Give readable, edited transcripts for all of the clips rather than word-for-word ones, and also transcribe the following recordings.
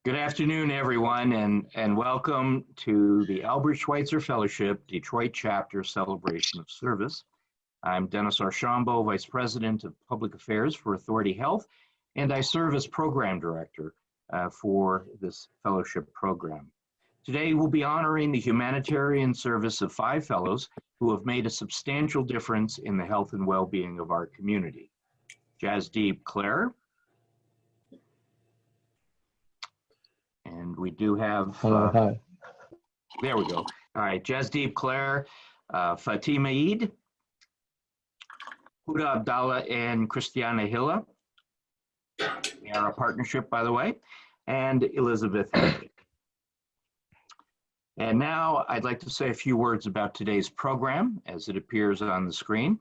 Good afternoon, everyone, and welcome to the Albert Schweitzer Fellowship Detroit Chapter Celebration of Service. I'm Dennis Archambault, Vice President of Public Affairs for Authority Health, and I serve as Program Director for this fellowship program. Today, we'll be honoring the humanitarian service of 5 fellows who have made a substantial difference in the health and well-being of our community. Jasdeep Clare. And we do have, hi. There we go. All right, Jasdeep Clare, Fatima Eid, Huda Abdallah, and Christiana Hilla. They are a partnership, by the way, and Elizabeth. And now I'd like to say a few words about today's program as it appears on the screen.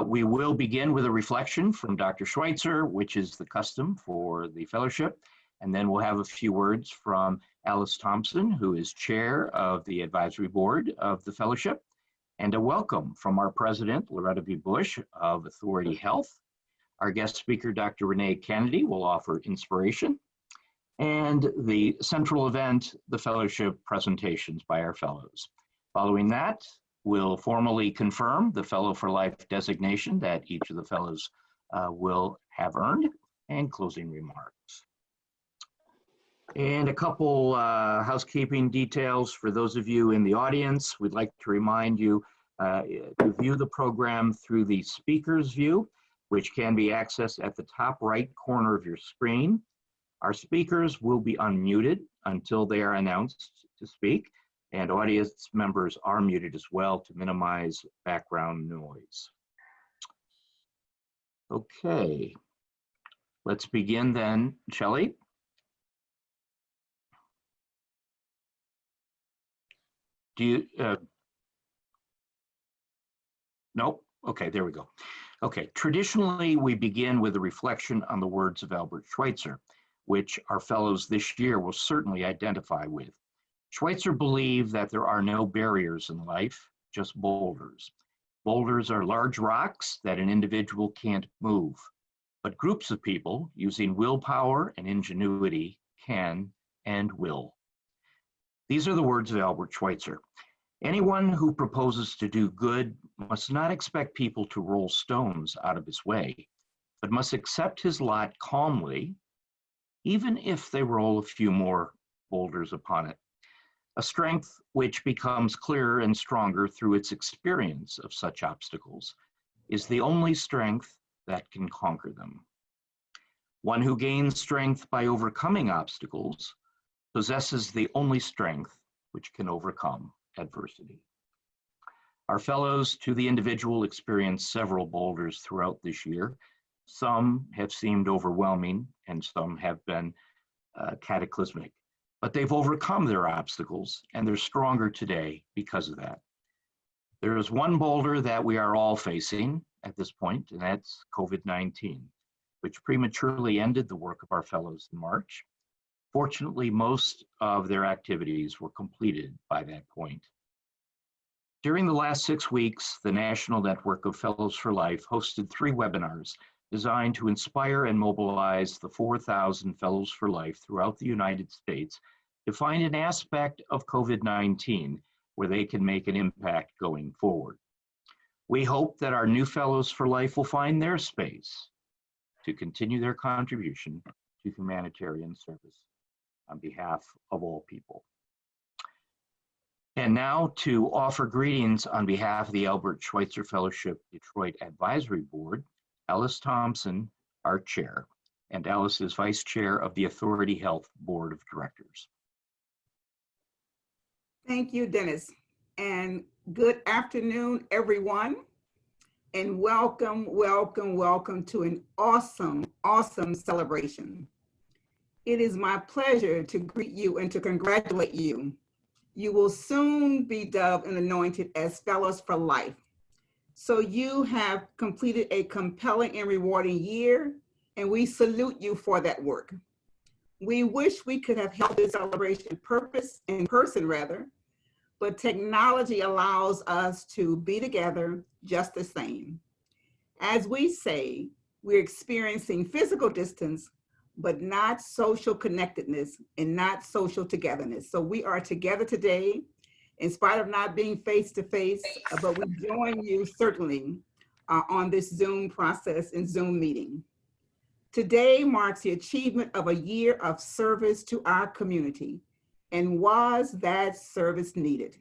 We will begin with a reflection from Dr. Schweitzer, which is the custom for the fellowship. And then we'll have a few words from Alice Thompson, who is chair of the advisory board of the fellowship, and a welcome from our president, Loretta B. Bush of Authority Health. Our guest speaker, Dr. Renee Kennedy, will offer inspiration. And the central event, the fellowship presentations by our fellows. Following that, we'll formally confirm the Fellow for Life designation that each of the fellows will have earned, and closing remarks. And a couple housekeeping details for those of you in the audience. We'd like to remind you to view the program through the speaker's view, which can be accessed at the top right corner of your screen. Our speakers will be unmuted until they are announced to speak, and audience members are muted as well to minimize background noise. Okay, let's begin then, Shelley. Do you, nope, okay, there we go. Okay, traditionally we begin with a reflection on the words of Albert Schweitzer, which our fellows this year will certainly identify with. Schweitzer believed that there are no barriers in life, just boulders. Boulders are large rocks that an individual can't move, but groups of people using willpower and ingenuity can and will. These are the words of Albert Schweitzer. Anyone who proposes to do good must not expect people to roll stones out of his way, but must accept his lot calmly, even if they roll a few more boulders upon it. A strength which becomes clearer and stronger through its experience of such obstacles is the only strength that can conquer them. One who gains strength by overcoming obstacles possesses the only strength which can overcome adversity. Our fellows to the individual experienced several boulders throughout this year. Some have seemed overwhelming and some have been cataclysmic, but they've overcome their obstacles and they're stronger today because of that. There is one boulder that we are all facing at this point, and that's COVID-19, which prematurely ended the work of our fellows in March. Fortunately, most of their activities were completed by that point. During the last 6 weeks, the National Network of Fellows for Life hosted 3 webinars designed to inspire and mobilize the 4,000 Fellows for Life throughout the United States to find an aspect of COVID-19 where they can make an impact going forward. We hope that our new Fellows for Life will find their space to continue their contribution to humanitarian service on behalf of all people. And now to offer greetings on behalf of the Albert Schweitzer Fellowship Detroit Advisory Board, Alice Thompson, our chair, and Alice is vice chair of the Authority Health Board of Directors. Thank you, Dennis. And good afternoon, everyone. And welcome, welcome, welcome to an awesome, awesome celebration. It is my pleasure to greet you and to congratulate you. You will soon be dubbed and anointed as Fellows for Life. So you have completed a compelling and rewarding year, and we salute you for that work. We wish we could have held this celebration in person, but technology allows us to be together just the same. As we say, we're experiencing physical distance, but not social connectedness and not social togetherness. So we are together today, in spite of not being face-to-face, but we join you certainly on this Zoom process and Zoom meeting. Today marks the achievement of a year of service to our community, and was that service needed?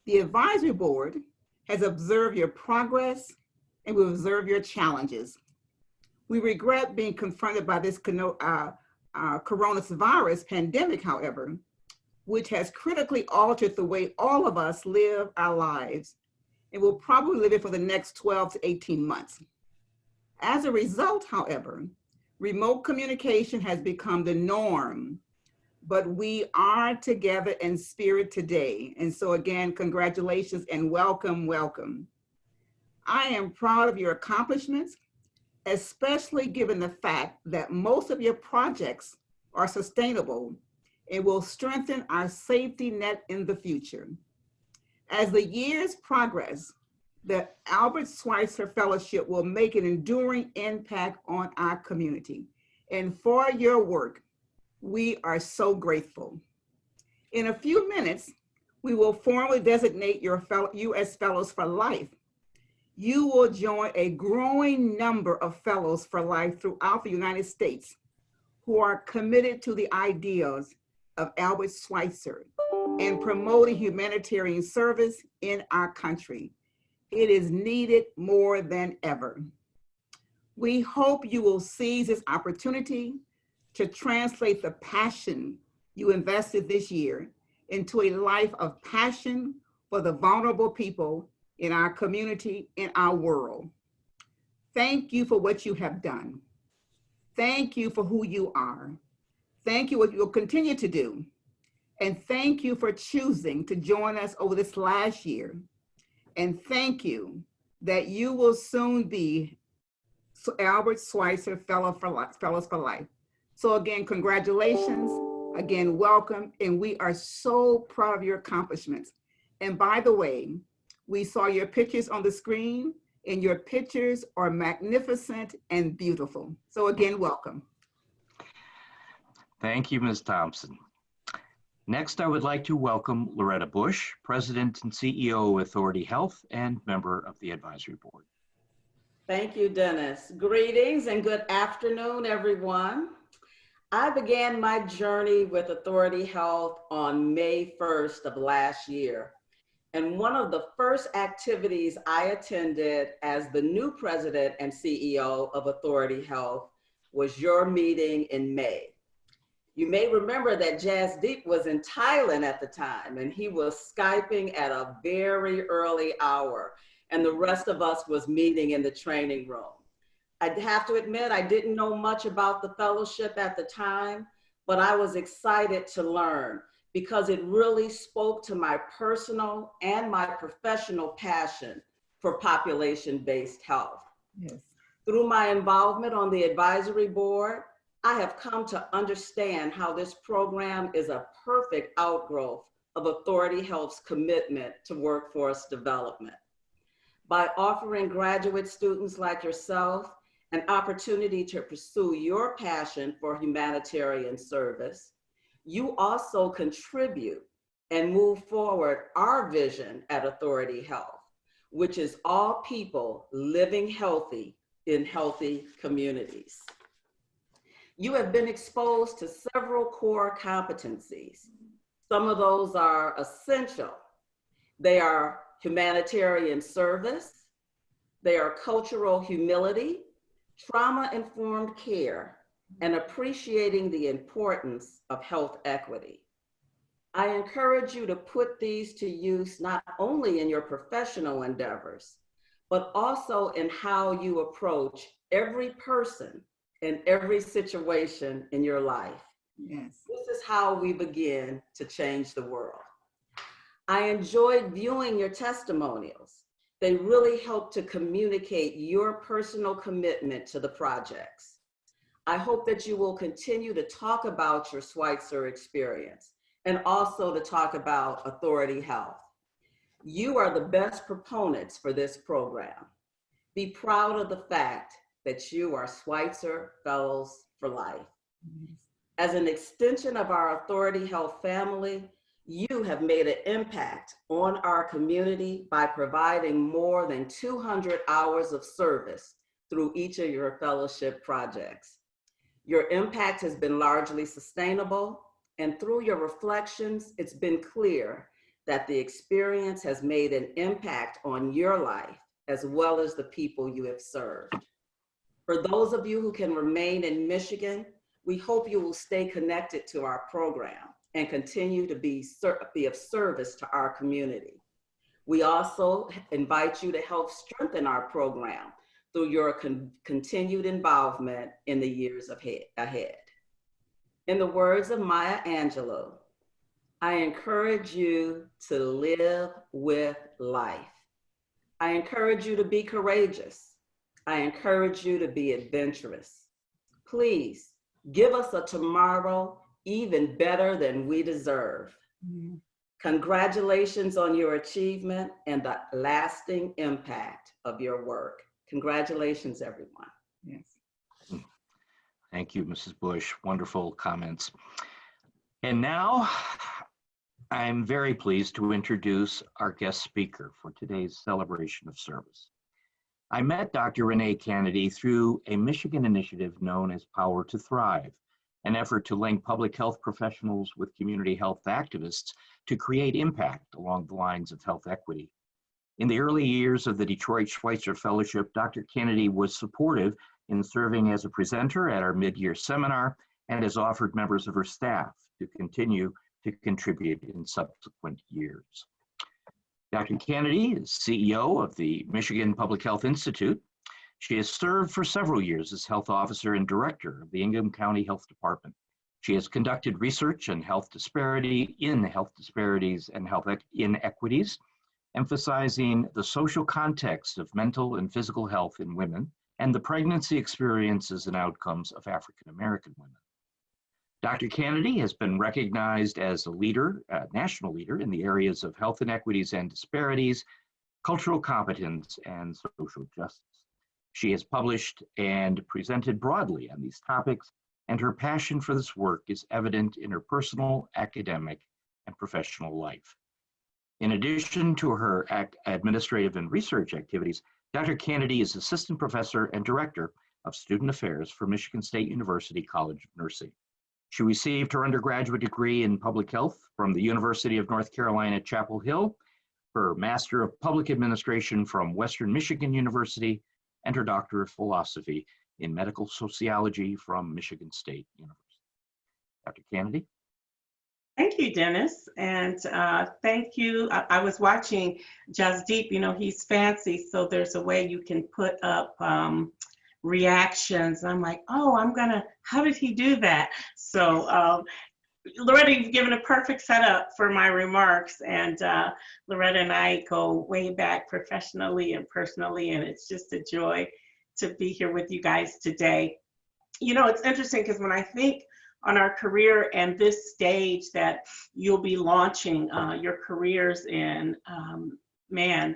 The advisory board has observed your progress and will observe your challenges. We regret being confronted by this coronavirus pandemic, however, which has critically altered the way all of us live our lives, and will probably live it for the next 12 to 18 months. As a result, however, remote communication has become the norm, but we are together in spirit today. And so again, congratulations and welcome, welcome. I am proud of your accomplishments, especially given the fact that most of your projects are sustainable and will strengthen our safety net in the future. As the years progress, the Albert Schweitzer Fellowship will make an enduring impact on our community. And for your work, we are so grateful. In a few minutes, we will formally designate you as Fellows for Life. You will join a growing number of Fellows for Life throughout the United States who are committed to the ideals of Albert Schweitzer and promoting humanitarian service in our country. It is needed more than ever. We hope you will seize this opportunity to translate the passion you invested this year into a life of passion for the vulnerable people in our community, in our world. Thank you for what you have done. Thank you for who you are. Thank you for what you will continue to do. And thank you for choosing to join us over this last year. And thank you that you will soon be Albert Schweitzer Fellows for Life. So again, congratulations, again, welcome, and we are so proud of your accomplishments. And by the way, we saw your pictures on the screen, and your pictures are magnificent and beautiful. So again, welcome. Thank you, Ms. Thompson. Next, I would like to welcome Loretta Bush, President and CEO of Authority Health and member of the Advisory Board. Thank you, Dennis. Greetings and good afternoon, everyone. I began my journey with Authority Health on May 1st of last year. And one of the first activities I attended as the new president and CEO of Authority Health was your meeting in May. You may remember that Jasdeep was in Thailand at the time, and he was Skyping at a very early hour, and the rest of us was meeting in the training room. I'd have to admit, I didn't know much about the fellowship at the time, but I was excited to learn because it really spoke to my personal and my professional passion for population-based health. Yes. Through my involvement on the advisory board, I have come to understand how this program is a perfect outgrowth of Authority Health's commitment to workforce development. By offering graduate students like yourself an opportunity to pursue your passion for humanitarian service, you also contribute and move forward our vision at Authority Health, which is all people living healthy in healthy communities. You have been exposed to several core competencies. Some of those are essential. They are humanitarian service, they are cultural humility, trauma-informed care, and appreciating the importance of health equity. I encourage you to put these to use not only in your professional endeavors, but also in how you approach every person in every situation in your life. Yes. This is how we begin to change the world. I enjoyed viewing your testimonials. They really help to communicate your personal commitment to the projects. I hope that you will continue to talk about your Schweitzer experience and also to talk about Authority Health. You are the best proponents for this program. Be proud of the fact that you are Schweitzer Fellows for Life. As an extension of our Authority Health family, you have made an impact on our community by providing more than 200 hours of service through each of your fellowship projects. Your impact has been largely sustainable, and through your reflections, it's been clear that the experience has made an impact on your life as well as the people you have served. For those of you who can remain in Michigan, we hope you will stay connected to our program and continue to be of service to our community. We also invite you to help strengthen our program through your continued involvement in the years ahead. In the words of Maya Angelou, I encourage you to live with life. I encourage you to be courageous. I encourage you to be adventurous. Please give us a tomorrow even better than we deserve. Mm-hmm. Congratulations on your achievement and the lasting impact of your work. Congratulations, everyone. Yes. Thank you, Mrs. Bush. Wonderful comments. And now I'm very pleased to introduce our guest speaker for today's celebration of service. I met Dr. Renee Kennedy through a Michigan initiative known as Power to Thrive, an effort to link public health professionals with community health activists to create impact along the lines of health equity. In the early years of the Detroit Schweitzer Fellowship, Dr. Kennedy was supportive in serving as a presenter at our mid-year seminar and has offered members of her staff to continue to contribute in subsequent years. Dr. Kennedy is CEO of the Michigan Public Health Institute. She has served for several years as health officer and director of the Ingham County Health Department. She has conducted research on health disparities and health inequities, emphasizing the social context of mental and physical health in women and the pregnancy experiences and outcomes of African American women. Dr. Kennedy has been recognized as a leader, a national leader in the areas of health inequities and disparities, cultural competence, and social justice. She has published and presented broadly on these topics, and her passion for this work is evident in her personal, academic, and professional life. In addition to her administrative and research activities, Dr. Kennedy is assistant professor and director of student affairs for Michigan State University College of Nursing. She received her undergraduate degree in public health from the University of North Carolina, Chapel Hill, her Master of Public Administration from Western Michigan University, and her Doctor of Philosophy in Medical Sociology from Michigan State University. Dr. Kennedy? Thank you, Dennis, and thank you. I was watching Jasdeep, you know, he's fancy, so there's a way you can put up reactions. I'm like, oh, how did he do that? So Loretta, you've given a perfect setup for my remarks, and Loretta and I go way back professionally and personally, and it's just a joy to be here with you guys today. You know, it's interesting because when I think on our career and this stage that you'll be launching your careers in, man,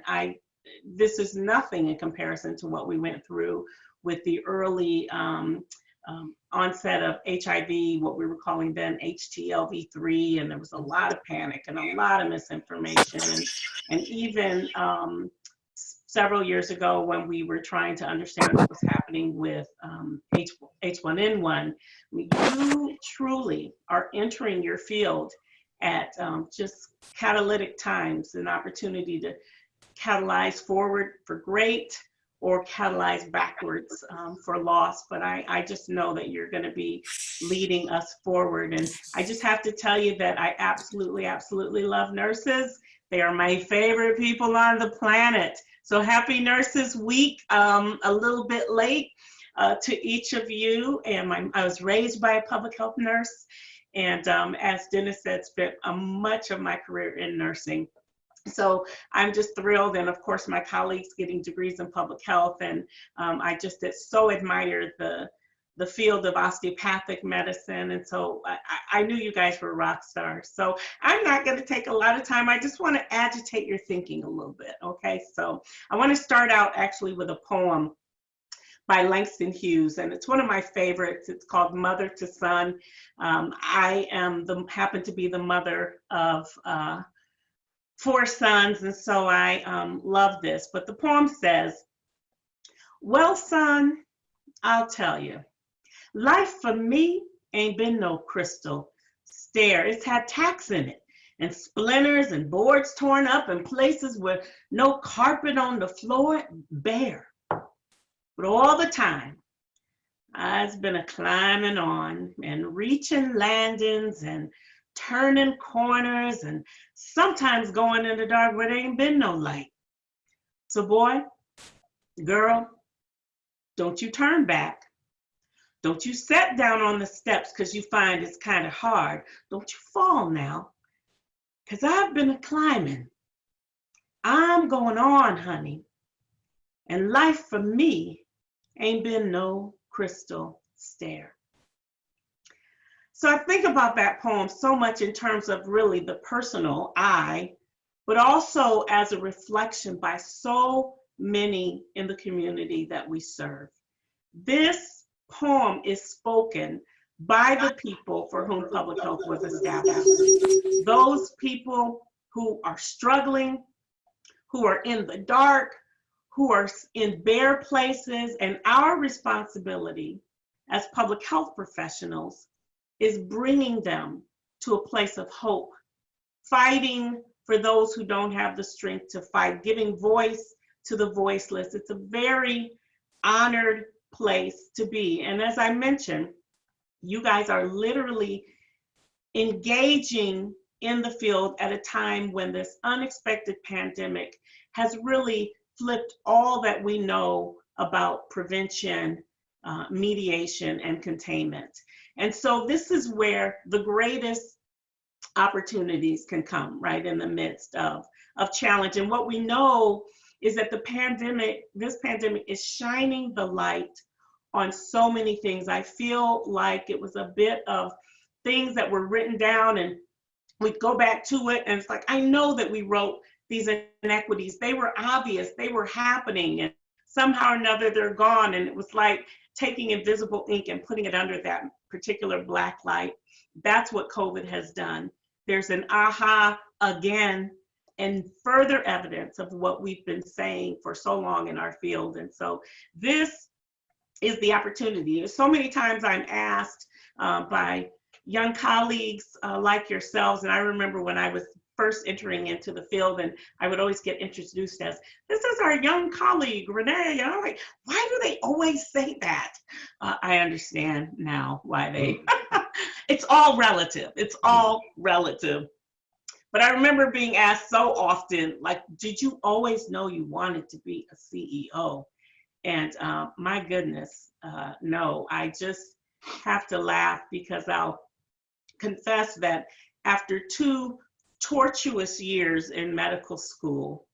this is nothing in comparison to what we went through with the early onset of HIV, what we were calling then HTLV3, and there was a lot of panic and a lot of misinformation, and even several years ago when we were trying to understand what was happening with H1N1, you truly are entering your field at just catalytic times, an opportunity to catalyze forward for great or catalyze backwards for loss. But I just know that you're going to be leading us forward. And I just have to tell you that I absolutely, absolutely love nurses. They are my favorite people on the planet. So happy Nurses Week, a little bit late to each of you. And I was raised by a public health nurse. And as Dennis said, spent much of my career in nursing. So I'm just thrilled, and of course my colleagues getting degrees in public health, and I just so admired the field of osteopathic medicine, and so I knew you guys were rock stars. So I'm not going to take a lot of time. I just want to agitate your thinking a little bit, okay? So I want to start out actually with a poem by Langston Hughes, and it's one of my favorites. It's called Mother to Son. I happen to be the mother of 4 sons, and so I love this. But the poem says, "Well, son, I'll tell you, life for me ain't been no crystal stair. It's had tacks in it, and splinters and boards torn up, and places where no carpet on the floor, bare. But all the time, I've been a climbing on and reaching landings and turning corners and sometimes going in the dark where there ain't been no light. So boy, girl, don't you turn back. Don't you sit down on the steps because you find it's kind of hard. Don't you fall now, because I've been a climbing. I'm going on, honey. And life for me ain't been no crystal stair." So I think about that poem so much in terms of really the personal I, but also as a reflection by so many in the community that we serve. This poem is spoken by the people for whom public health was established. Those people who are struggling, who are in the dark, who are in bare places, and our responsibility as public health professionals is bringing them to a place of hope, fighting for those who don't have the strength to fight, giving voice to the voiceless. It's a very honored place to be. And as I mentioned, you guys are literally engaging in the field at a time when this unexpected pandemic has really flipped all that we know about prevention, mediation, and containment. And so this is where the greatest opportunities can come, right in the midst of challenge. And what we know is that this pandemic is shining the light on so many things. I feel like it was a bit of things that were written down and we'd go back to it, and it's like, I know that we wrote these inequities. They were obvious, they were happening, and somehow or another they're gone. And it was like taking invisible ink and putting it under that particular black light. That's what COVID has done. There's an aha again, and further evidence of what we've been saying for so long in our field. And so this is the opportunity. So many times I'm asked by young colleagues like yourselves, and I remember when I was first entering into the field, and I would always get introduced as, "This is our young colleague, Renee." And I'm like, why do they always say that? I understand now why they, it's all relative. It's all relative. But I remember being asked so often, like, did you always know you wanted to be a CEO? And my goodness, no, I just have to laugh, because I'll confess that after 2 tortuous years in medical school,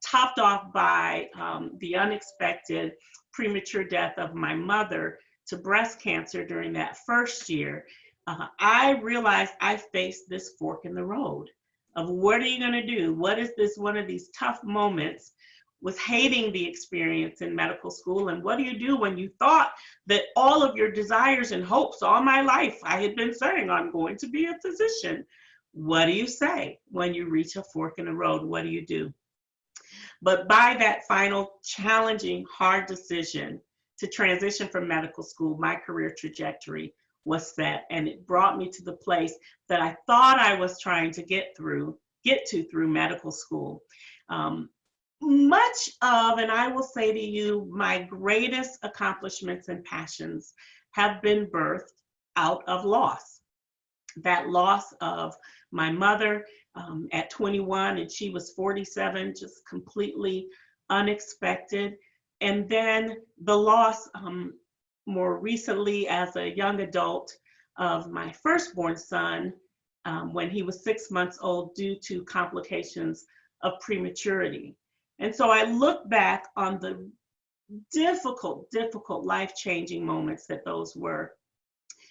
topped off by the unexpected premature death of my mother to breast cancer during that first year, I realized I faced this fork in the road of what are you going to do? What is this one of these tough moments with hating the experience in medical school? And what do you do when you thought that all of your desires and hopes all my life, I had been saying, I'm going to be a physician. What do you say when you reach a fork in the road? What do you do? But by that final challenging, hard decision to transition from medical school, my career trajectory was set, and it brought me to the place that I thought I was trying to get to through medical school. Much of, and I will say to you, my greatest accomplishments and passions have been birthed out of loss. That loss of my mother at 21, and she was 47, just completely unexpected. And then the loss more recently as a young adult of my firstborn son when he was 6 months old due to complications of prematurity. And so I look back on the difficult, life-changing moments that those were.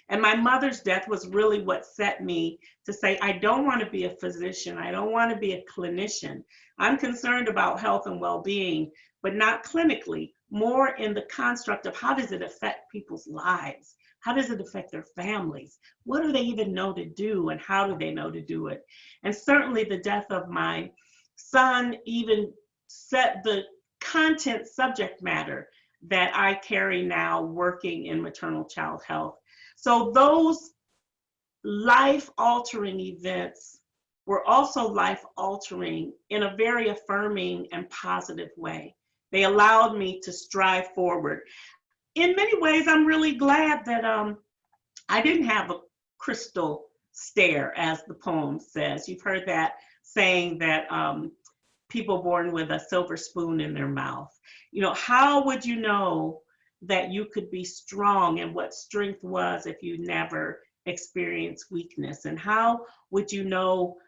And my mother's death was really what set me to say, I don't want to be a physician. I don't want to be a clinician. I'm concerned about health and well-being, but not clinically. more in the construct of how does it affect people's lives? How does it affect their families? What do they even know to do, and how do they know to do it? And certainly the death of my son even set the content subject matter that I carry now working in maternal child health. So those life-altering events were also life-altering in a very affirming and positive way. They allowed me to strive forward. In many ways, I'm really glad that I didn't have a crystal stare, as the poem says. You've heard that saying that people born with a silver spoon in their mouth. You know, how would you know that you could be strong and what strength was if you never experienced weakness? And how would you know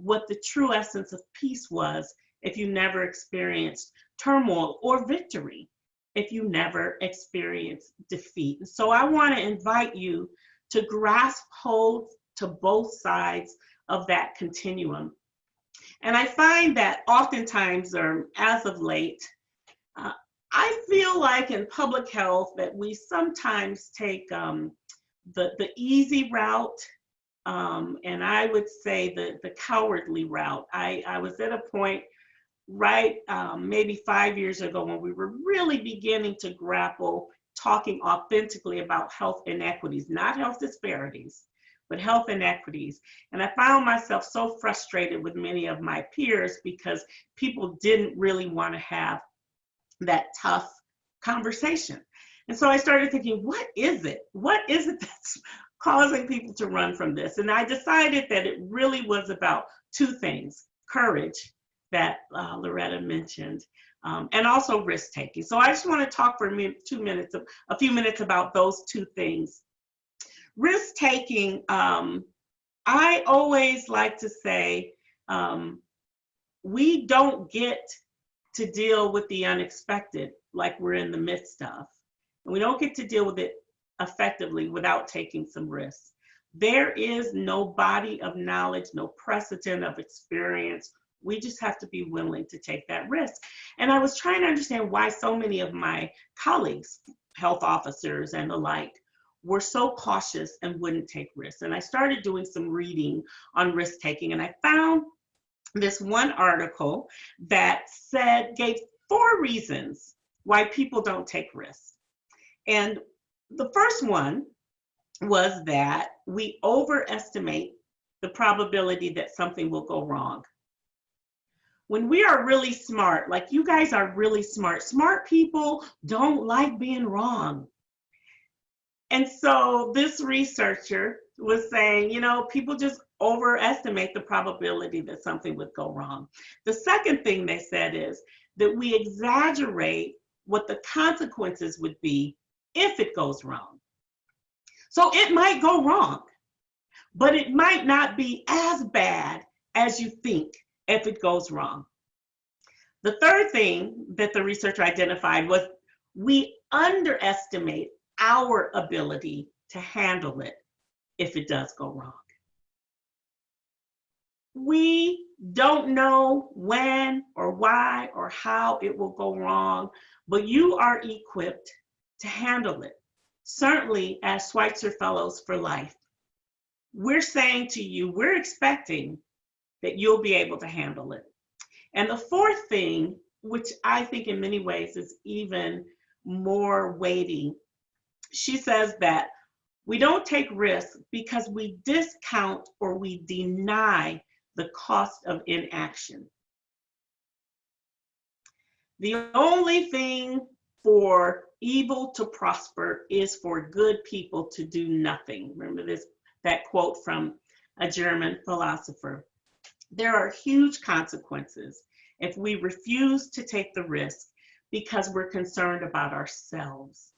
what the true essence of peace was if you never experienced turmoil, or victory if you never experienced defeat? And so I want to invite you to grasp hold to both sides of that continuum. And I find that oftentimes, or as of late, I feel like in public health that we sometimes take the easy route, and I would say the cowardly route. I was at a point maybe 5 years ago when we were really beginning to grapple talking authentically about health inequities, not health disparities, but health inequities. And I found myself so frustrated with many of my peers because people didn't really want to have that tough conversation. And so I started thinking, what is it? What is it that's causing people to run from this? And I decided that it really was about two things: courage, that Loretta mentioned, and also risk-taking. So I just want to talk for a few minutes about those two things. Risk-taking, I always like to say, we don't get to deal with the unexpected like we're in the midst of. And we don't get to deal with it effectively without taking some risks. There is no body of knowledge, no precedent of experience. We just have to be willing to take that risk. And I was trying to understand why so many of my colleagues, health officers and the like, were so cautious and wouldn't take risks. And I started doing some reading on risk taking, and I found this one article that gave 4 reasons why people don't take risks. And the first one was that we overestimate the probability that something will go wrong. When we are really smart, like you guys are really smart, smart people don't like being wrong. And so this researcher was saying, you know, people just overestimate the probability that something would go wrong. The second thing they said is that we exaggerate what the consequences would be if it goes wrong. So it might go wrong, but it might not be as bad as you think if it goes wrong. The third thing that the researcher identified was we underestimate our ability to handle it if it does go wrong. We don't know when or why or how it will go wrong, but you are equipped to handle it. Certainly as Schweitzer Fellows for Life, we're saying to you, we're expecting that you'll be able to handle it. And the fourth thing, which I think in many ways is even more weighty, she says that we don't take risks because we discount or we deny the cost of inaction. The only thing for evil to prosper is for good people to do nothing. Remember that quote from a German philosopher. There are huge consequences if we refuse to take the risk because we're concerned about ourselves.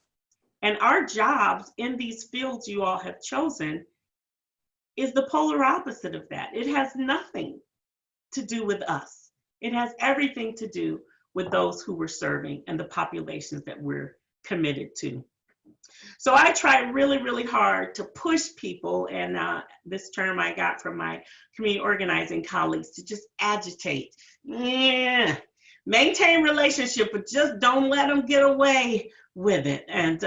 And our jobs in these fields you all have chosen is the polar opposite of that. It has nothing to do with us. It has everything to do with those who we're serving and the populations that we're committed to. So I try really, really hard to push people, and this term I got from my community organizing colleagues, to just agitate. Yeah, Maintain relationship, but just don't let them get away with it. And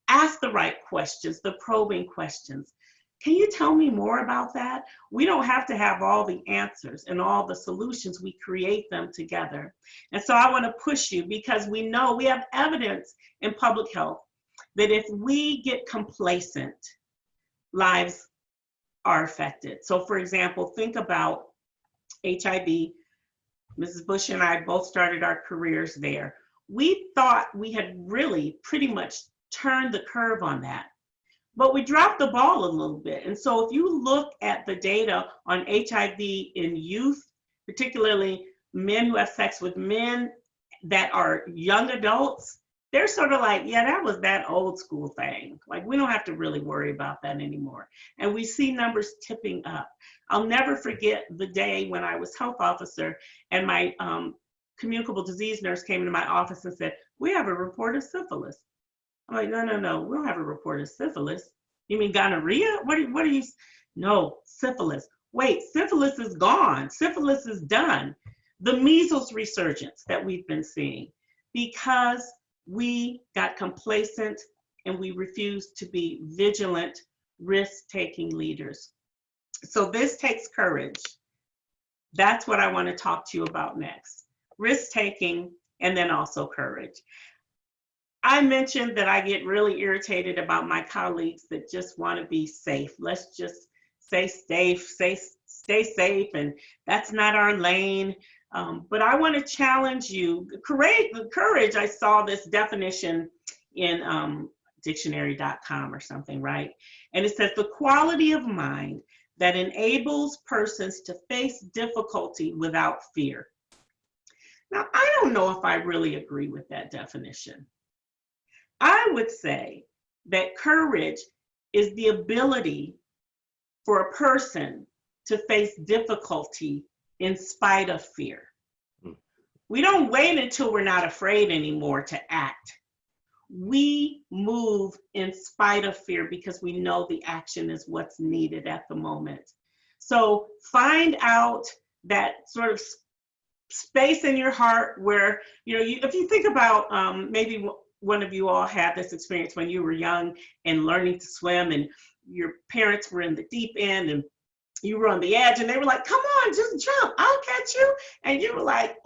ask the right questions, the probing questions. Can you tell me more about that? We don't have to have all the answers and all the solutions. We create them together. And so I want to push you, because we know we have evidence in public health that if we get complacent, lives are affected. So for example, think about HIV. Mrs. Bush and I both started our careers there. We thought we had really pretty much turned the curve on that, but we dropped the ball a little bit. And so if you look at the data on HIV in youth, particularly men who have sex with men that are young adults, they're sort of like, yeah, that was that old school thing. Like, we don't have to really worry about that anymore. And we see numbers tipping up. I'll never forget the day when I was health officer and my communicable disease nurse came into my office and said, we have a report of syphilis. I'm like, no, we don't have a report of syphilis. You mean gonorrhea? What are you? No, syphilis. Wait, syphilis is gone. Syphilis is done. The measles resurgence that we've been seeing, because we got complacent and we refused to be vigilant, risk-taking leaders. So this takes courage. That's what I want to talk to you about next. Risk-taking and then also courage. I mentioned that I get really irritated about my colleagues that just want to be safe. Let's just stay safe, stay safe, and that's not our lane. But I want to challenge you. Courage, I saw this definition in dictionary.com or something, right? And it says the quality of mind that enables persons to face difficulty without fear. Now, I don't know if I really agree with that definition. I would say that courage is the ability for a person to face difficulty in spite of fear. We don't wait until we're not afraid anymore to act. We move in spite of fear because we know the action is what's needed at the moment. So find out that sort of space in your heart where, if you think about maybe one of you all had this experience when you were young and learning to swim, and your parents were in the deep end and you were on the edge and they were like, come on, just jump, I'll catch you. And you were like,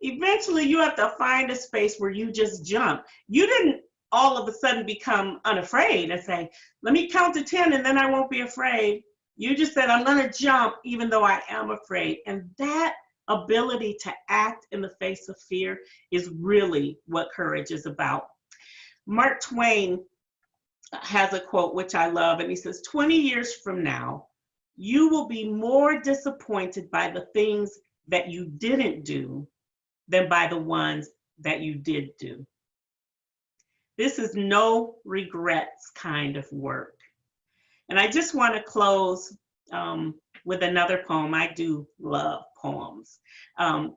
Eventually you have to find a space where you just jump. You didn't all of a sudden become unafraid and say, let me count to 10 and then I won't be afraid. You just said, I'm gonna jump even though I am afraid. And that ability to act in the face of fear is really what courage is about. Mark Twain has a quote which I love, and he says, 20 years from now, you will be more disappointed by the things that you didn't do than by the ones that you did do. This is no regrets kind of work. And I just want to close with another poem. I do love poems.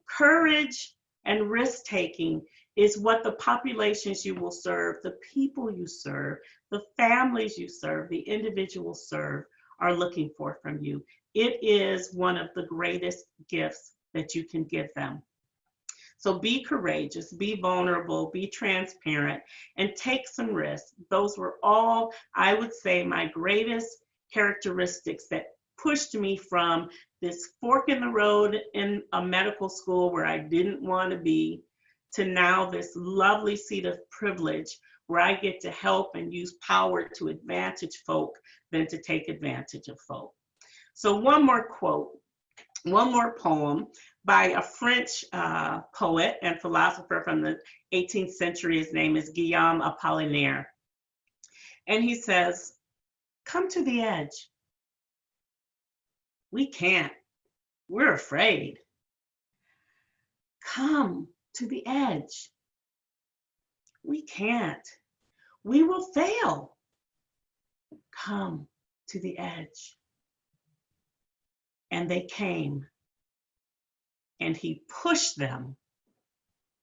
Courage and risk-taking is what the populations you will serve, the people you serve, the families you serve, the individuals serve are looking for from you. It is one of the greatest gifts that you can give them. So be courageous, be vulnerable, be transparent, and take some risks. Those were all, I would say, my greatest characteristics that pushed me from this fork in the road in a medical school where I didn't want to be, to now this lovely seat of privilege where I get to help and use power to advantage folk than to take advantage of folk. So one more quote, one more poem by a French poet and philosopher from the 18th century. His name is Guillaume Apollinaire. And he says, come to the edge. We can't, we're afraid. Come to the edge. We can't, we will fail. Come to the edge. And they came, and he pushed them,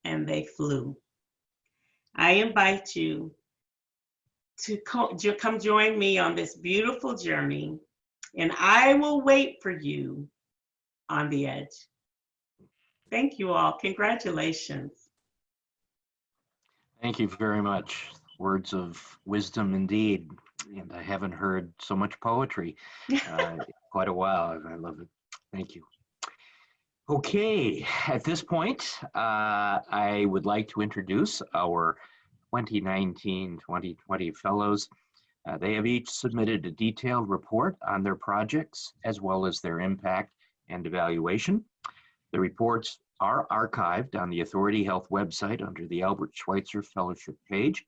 and they flew. I invite you to come join me on this beautiful journey, and I will wait for you on the edge. Thank you all. Congratulations. Thank you very much. Words of wisdom indeed. And I haven't heard so much poetry in quite a while. I love it. Thank you. Okay, at this point, I would like to introduce our 2019-2020 fellows. They have each submitted a detailed report on their projects as well as their impact and evaluation. The reports are archived on the Authority Health website under the Albert Schweitzer Fellowship page.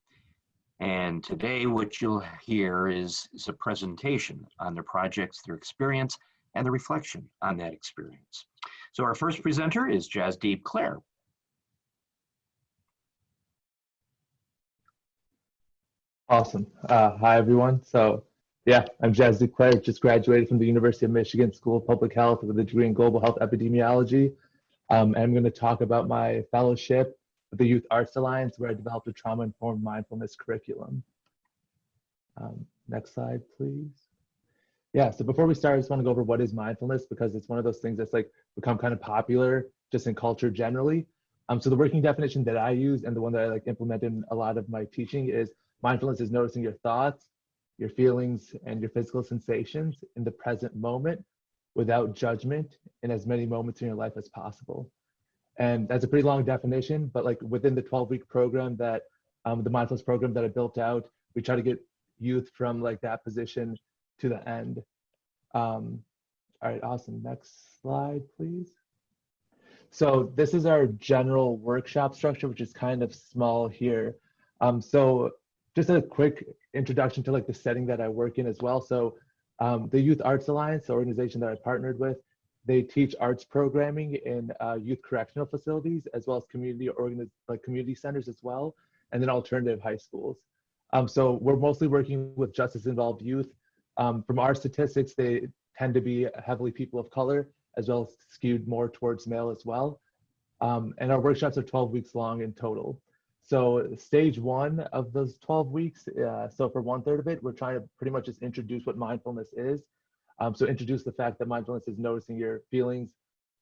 And today what you'll hear is a presentation on their projects, their experience, and the reflection on that experience. So our first presenter is Jasdeep Clare. Awesome. Hi, everyone. So yeah, I'm Jasdeep Clare, just graduated from the University of Michigan School of Public Health with a degree in Global Health Epidemiology. And I'm going to talk about my fellowship with the Youth Arts Alliance, where I developed a trauma-informed mindfulness curriculum. Next slide, please. Yeah, so before we start, I just want to go over what is mindfulness, because it's one of those things that's like become kind of popular just in culture generally. So the working definition that I use and the one that I like implement in a lot of my teaching is mindfulness is noticing your thoughts, your feelings, and your physical sensations in the present moment without judgment in as many moments in your life as possible. And that's a pretty long definition, but like within the 12-week program that the mindfulness program that I built out, we try to get youth from like that position to the end. All right, awesome. Next slide, please. So this is our general workshop structure, which is kind of small here. So just a quick introduction to like the setting that I work in as well. So the Youth Arts Alliance, the organization that I partnered with, they teach arts programming in youth correctional facilities, as well as community centers as well, and then alternative high schools. So we're mostly working with justice-involved youth. From our statistics, they tend to be heavily people of color, as well as skewed more towards male as well. And our workshops are 12 weeks long in total. So stage one of those 12 weeks, so for 1/3 of it, we're trying to pretty much just introduce what mindfulness is. So introduce the fact that mindfulness is noticing your feelings,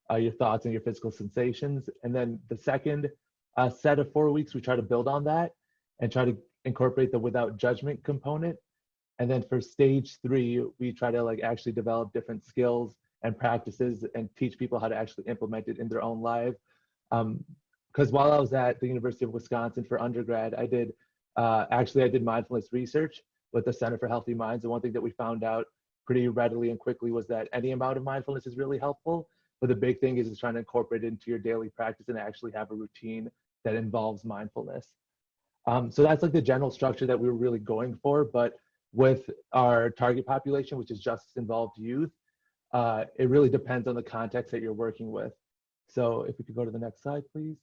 your thoughts, and your physical sensations. And then the second set of 4 weeks, we try to build on that and try to incorporate the without judgment component. And then for stage 3, we try to like actually develop different skills and practices and teach people how to actually implement it in their own life. Because while I was at the University of Wisconsin for undergrad, I did mindfulness research with the Center for Healthy Minds. And one thing that we found out pretty readily and quickly was that any amount of mindfulness is really helpful. But the big thing is trying to incorporate it into your daily practice and actually have a routine that involves mindfulness. So that's like the general structure that we were really going for. But with our target population, which is justice-involved youth, it really depends on the context that you're working with. So if we could go to the next slide, please.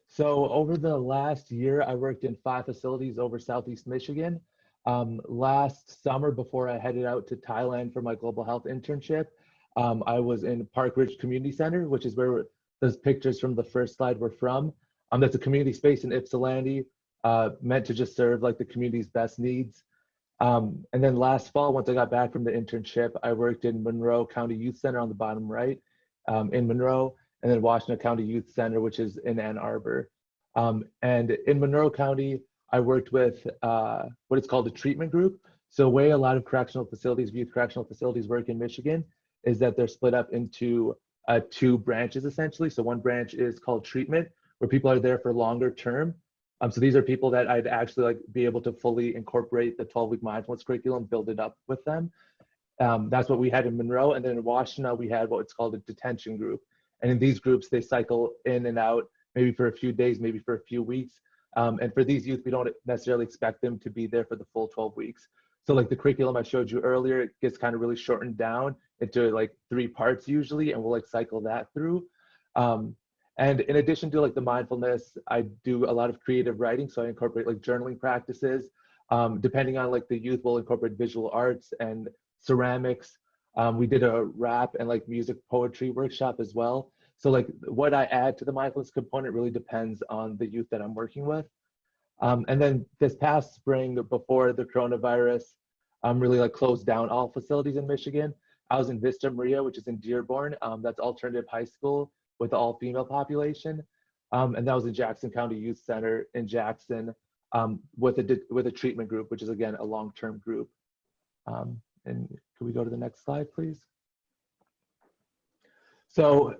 So over the last year, I worked in 5 facilities over Southeast Michigan. Last summer, before I headed out to Thailand for my global health internship, I was in Park Ridge Community Center, which is where those pictures from the first slide were from. That's a community space in Ypsilanti, meant to just serve like the community's best needs. And then last fall, once I got back from the internship, I worked in Monroe County Youth Center on the bottom right in Monroe, and then Washington County Youth Center, which is in Ann Arbor. And in Monroe County, I worked with what is called a treatment group. So the way a lot of correctional facilities, youth correctional facilities work in Michigan is that they're split up into 2 branches essentially. So one branch is called treatment, where people are there for longer term. So these are people that I'd actually like be able to fully incorporate the 12-week mindfulness curriculum, build it up with them. That's what we had in Monroe. And then in Washington, we had what's called a detention group. And in these groups, they cycle in and out, maybe for a few days, maybe for a few weeks. And for these youth, we don't necessarily expect them to be there for the full 12 weeks. So like the curriculum I showed you earlier, it gets kind of really shortened down into like 3 parts usually, and we'll like cycle that through. And in addition to like the mindfulness, I do a lot of creative writing. So I incorporate like journaling practices. Depending on like the youth, we'll incorporate visual arts and ceramics. We did a rap and like music poetry workshop as well. So like what I add to the mindfulness component really depends on the youth that I'm working with. And then this past spring, before the coronavirus really like closed down all facilities in Michigan, I was in Vista Maria, which is in Dearborn. That's alternative high school with the all-female population. And that was in Jackson County Youth Center in Jackson with a treatment group, which is again a long-term group. And can we go to the next slide, please? So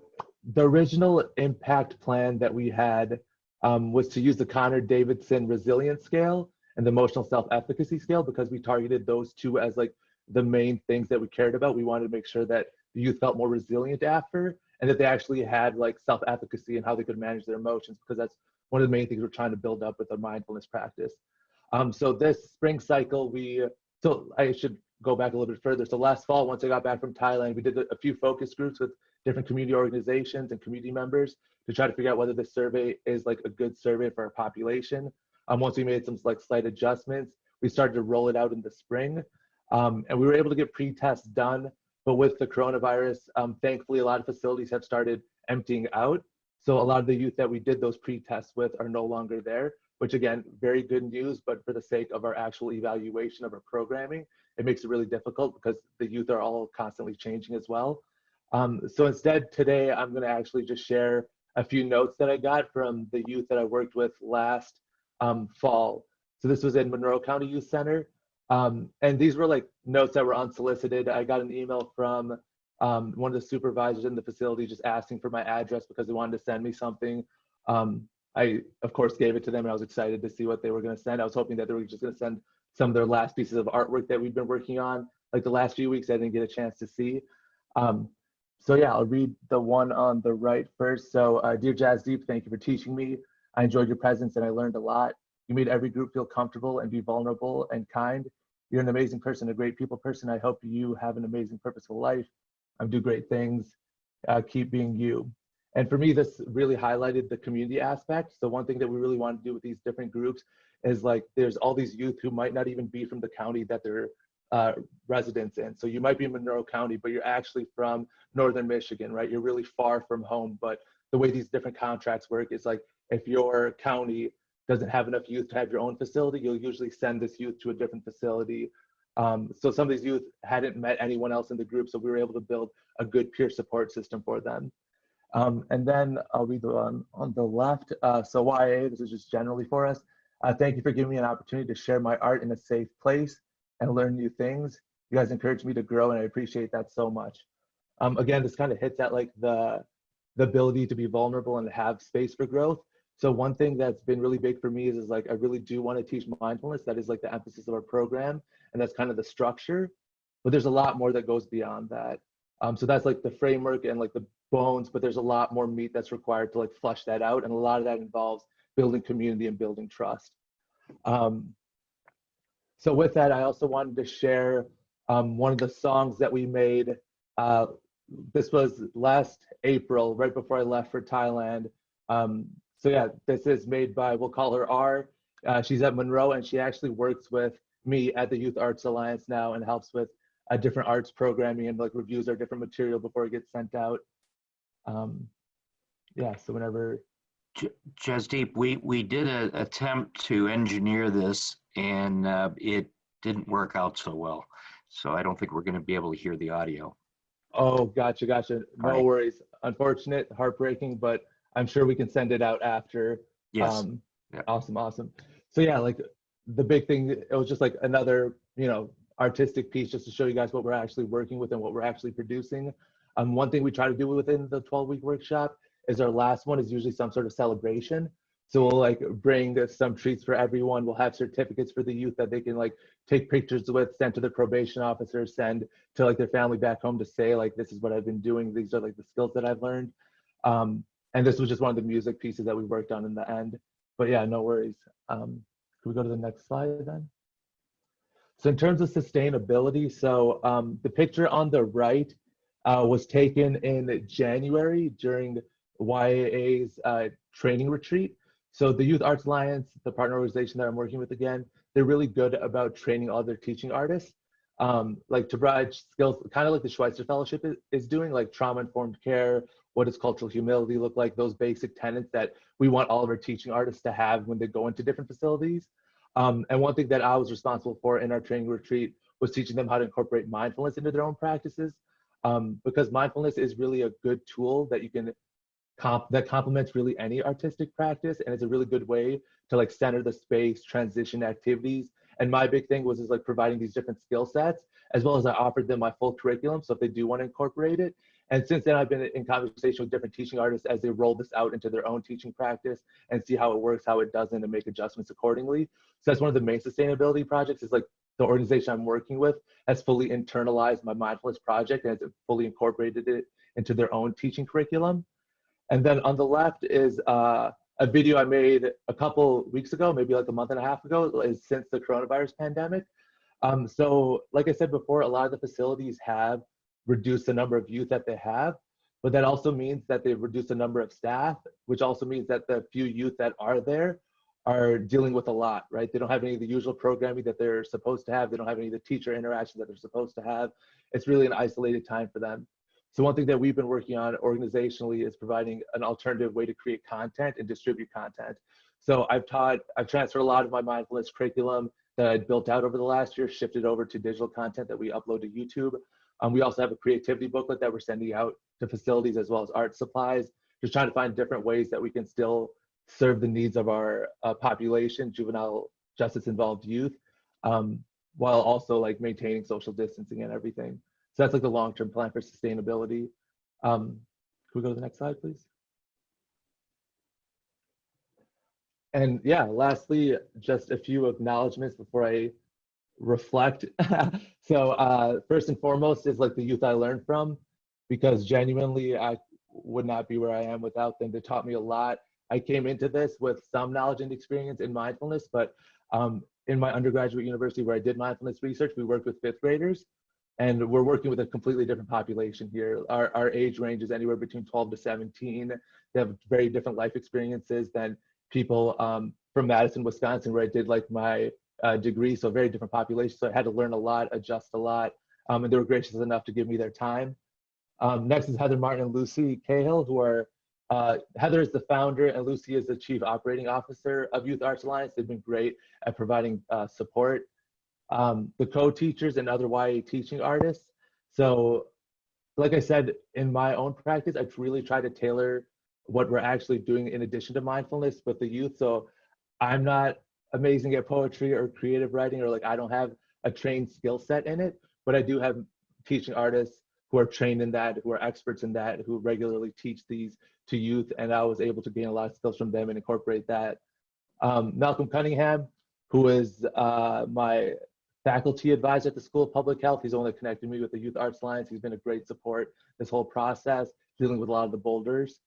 the original impact plan that we had was to use the Connor-Davidson resilience scale and the emotional self-efficacy scale, because we targeted those two as like the main things that we cared about. We wanted to make sure that the youth felt more resilient after, and that they actually had like self-efficacy and how they could manage their emotions, because that's one of the main things we're trying to build up with the mindfulness practice. So this spring cycle, so I should go back a little bit further. So last fall, once I got back from Thailand, we did a few focus groups with different community organizations and community members to try to figure out whether this survey is like a good survey for our population. Once we made some like slight adjustments, we started to roll it out in the spring. And we were able to get pre-tests done, but with the coronavirus, thankfully a lot of facilities have started emptying out. So a lot of the youth that we did those pre-tests with are no longer there, which again, very good news, but for the sake of our actual evaluation of our programming, it makes it really difficult because the youth are all constantly changing as well. So instead today, I'm gonna actually just share a few notes that I got from the youth that I worked with last fall. So this was in Monroe County Youth Center. And these were like notes that were unsolicited. I got an email from one of the supervisors in the facility just asking for my address because they wanted to send me something. I, of course, gave it to them, and I was excited to see what they were going to send. I was hoping that they were just going to send some of their last pieces of artwork that we've been working on, like the last few weeks I didn't get a chance to see. So yeah, I'll read the one on the right first. So, dear Jasdeep, thank you for teaching me. I enjoyed your presence and I learned a lot. You made every group feel comfortable and be vulnerable and kind. You're an amazing person, a great people person. I hope you have an amazing, purposeful life. Do great things. Keep being you. And for me, this really highlighted the community aspect. So one thing that we really want to do with these different groups is like, there's all these youth who might not even be from the county that they're residents in. So you might be in Monroe County, but you're actually from Northern Michigan, right? You're really far from home. But the way these different contracts work is like, if your county doesn't have enough youth to have your own facility, you'll usually send this youth to a different facility. So some of these youth hadn't met anyone else in the group, so we were able to build a good peer support system for them. And then I'll read the one on the left. So YA, this is just generally for us. Thank you for giving me an opportunity to share my art in a safe place and learn new things. You guys encouraged me to grow, and I appreciate that so much. Again, this kind of hits at like the ability to be vulnerable and have space for growth. So one thing that's been really big for me is like, I really do want to teach mindfulness. That is like the emphasis of our program, and that's kind of the structure, but there's a lot more that goes beyond that. So that's like the framework and like the bones, but there's a lot more meat that's required to like flush that out. And a lot of that involves building community and building trust. So with that, I also wanted to share one of the songs that we made. This was last April, right before I left for Thailand. So yeah, this is made by, we'll call her R. She's at Monroe, and she actually works with me at the Youth Arts Alliance now and helps with different arts programming and like reviews our different material before it gets sent out. Yeah, so whenever. Jasdeep, we did an attempt to engineer this, and it didn't work out so well. So I don't think we're going to be able to hear the audio. Oh, gotcha. No Right. worries. Unfortunate, heartbreaking, but I'm sure we can send it out after. Yes. Yeah. Awesome. So yeah, like the big thing, it was just like another, artistic piece just to show you guys what we're actually working with and what we're actually producing. One thing we try to do within the 12-week workshop is our last one is usually some sort of celebration. So we'll like bring some treats for everyone. We'll have certificates for the youth that they can like take pictures with, send to the probation officer, send to like their family back home to say like, this is what I've been doing. These are like the skills that I've learned. And this was just one of the music pieces that we worked on in the end. But yeah, no worries. Can we go to the next slide then? So in terms of sustainability, so the picture on the right was taken in January during YAA's training retreat. So the Youth Arts Alliance, the partner organization that I'm working with again, they're really good about training all their teaching artists, like to provide skills, kind of like the Schweitzer Fellowship is doing, like trauma-informed care, what does cultural humility look like, those basic tenets that we want all of our teaching artists to have when they go into different facilities. And one thing that I was responsible for in our training retreat was teaching them how to incorporate mindfulness into their own practices. because mindfulness is really a good tool that you can that complements really any artistic practice, and it's a really good way to like center the space, transition activities. And my big thing was like providing these different skill sets, as well as I offered them my full curriculum, so if they do want to incorporate it. And since then, I've been in conversation with different teaching artists as they roll this out into their own teaching practice and see how it works, how it doesn't, and make adjustments accordingly. So that's one of the main sustainability projects, is like the organization I'm working with has fully internalized my mindfulness project and has fully incorporated it into their own teaching curriculum. And then on the left is a video I made a couple weeks ago, maybe like a month and a half ago, is since the coronavirus pandemic. So like I said before, a lot of the facilities have reduced the number of youth that they have, but that also means that they've reduced the number of staff, which also means that the few youth that are there are dealing with a lot, right? They don't have any of the usual programming that they're supposed to have. They don't have any of the teacher interactions that they're supposed to have. It's really an isolated time for them. So one thing that we've been working on organizationally is providing an alternative way to create content and distribute content. So I've transferred a lot of my mindfulness curriculum that I'd built out over the last year, shifted over to digital content that we upload to YouTube. We also have a creativity booklet that we're sending out to facilities as well as art supplies, just trying to find different ways that we can still serve the needs of our population, juvenile justice involved youth, while also like maintaining social distancing and everything. So that's like the long-term plan for sustainability. Can we go to the next slide, please? And yeah, lastly, just a few acknowledgements before I reflect. So first and foremost is like the youth I learned from, because genuinely I would not be where I am without them. They taught me a lot. I came into this with some knowledge and experience in mindfulness, but in my undergraduate university where I did mindfulness research, we worked with fifth graders, and we're working with a completely different population here. Our age range is anywhere between 12 to 17. They have very different life experiences than people from Madison, Wisconsin, where I did like my degree, so very different population. So I had to learn a lot, adjust a lot, and they were gracious enough to give me their time. Next is Heather Martin and Lucy Cahill, who are, Heather is the founder and Lucy is the chief operating officer of Youth Arts Alliance. They've been great at providing support. The co-teachers and other YA teaching artists. So like I said, in my own practice, I really try to tailor what we're actually doing in addition to mindfulness with the youth. So I'm not amazing at poetry or creative writing, or like I don't have a trained skill set in it, but I do have teaching artists who are trained in that, who are experts in that, who regularly teach these to youth, and I was able to gain a lot of skills from them and incorporate that. Malcolm Cunningham, who is my faculty advisor at the School of Public Health. He's the one that connected me with the Youth Arts Alliance. He's been a great support this whole process, dealing with a lot of the boulders.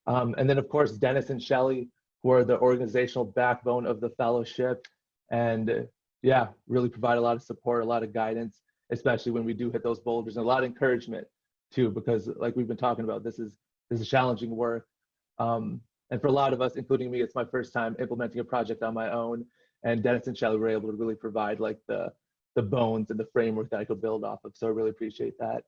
And then of course, Dennis and Shelley, who are the organizational backbone of the fellowship, and yeah, really provide a lot of support, a lot of guidance, especially when we do hit those boulders, and a lot of encouragement too, because like we've been talking about, this is challenging work. And for a lot of us, including me, it's my first time implementing a project on my own. And Dennis and Shelley were able to really provide like the bones and the framework that I could build off of. So I really appreciate that.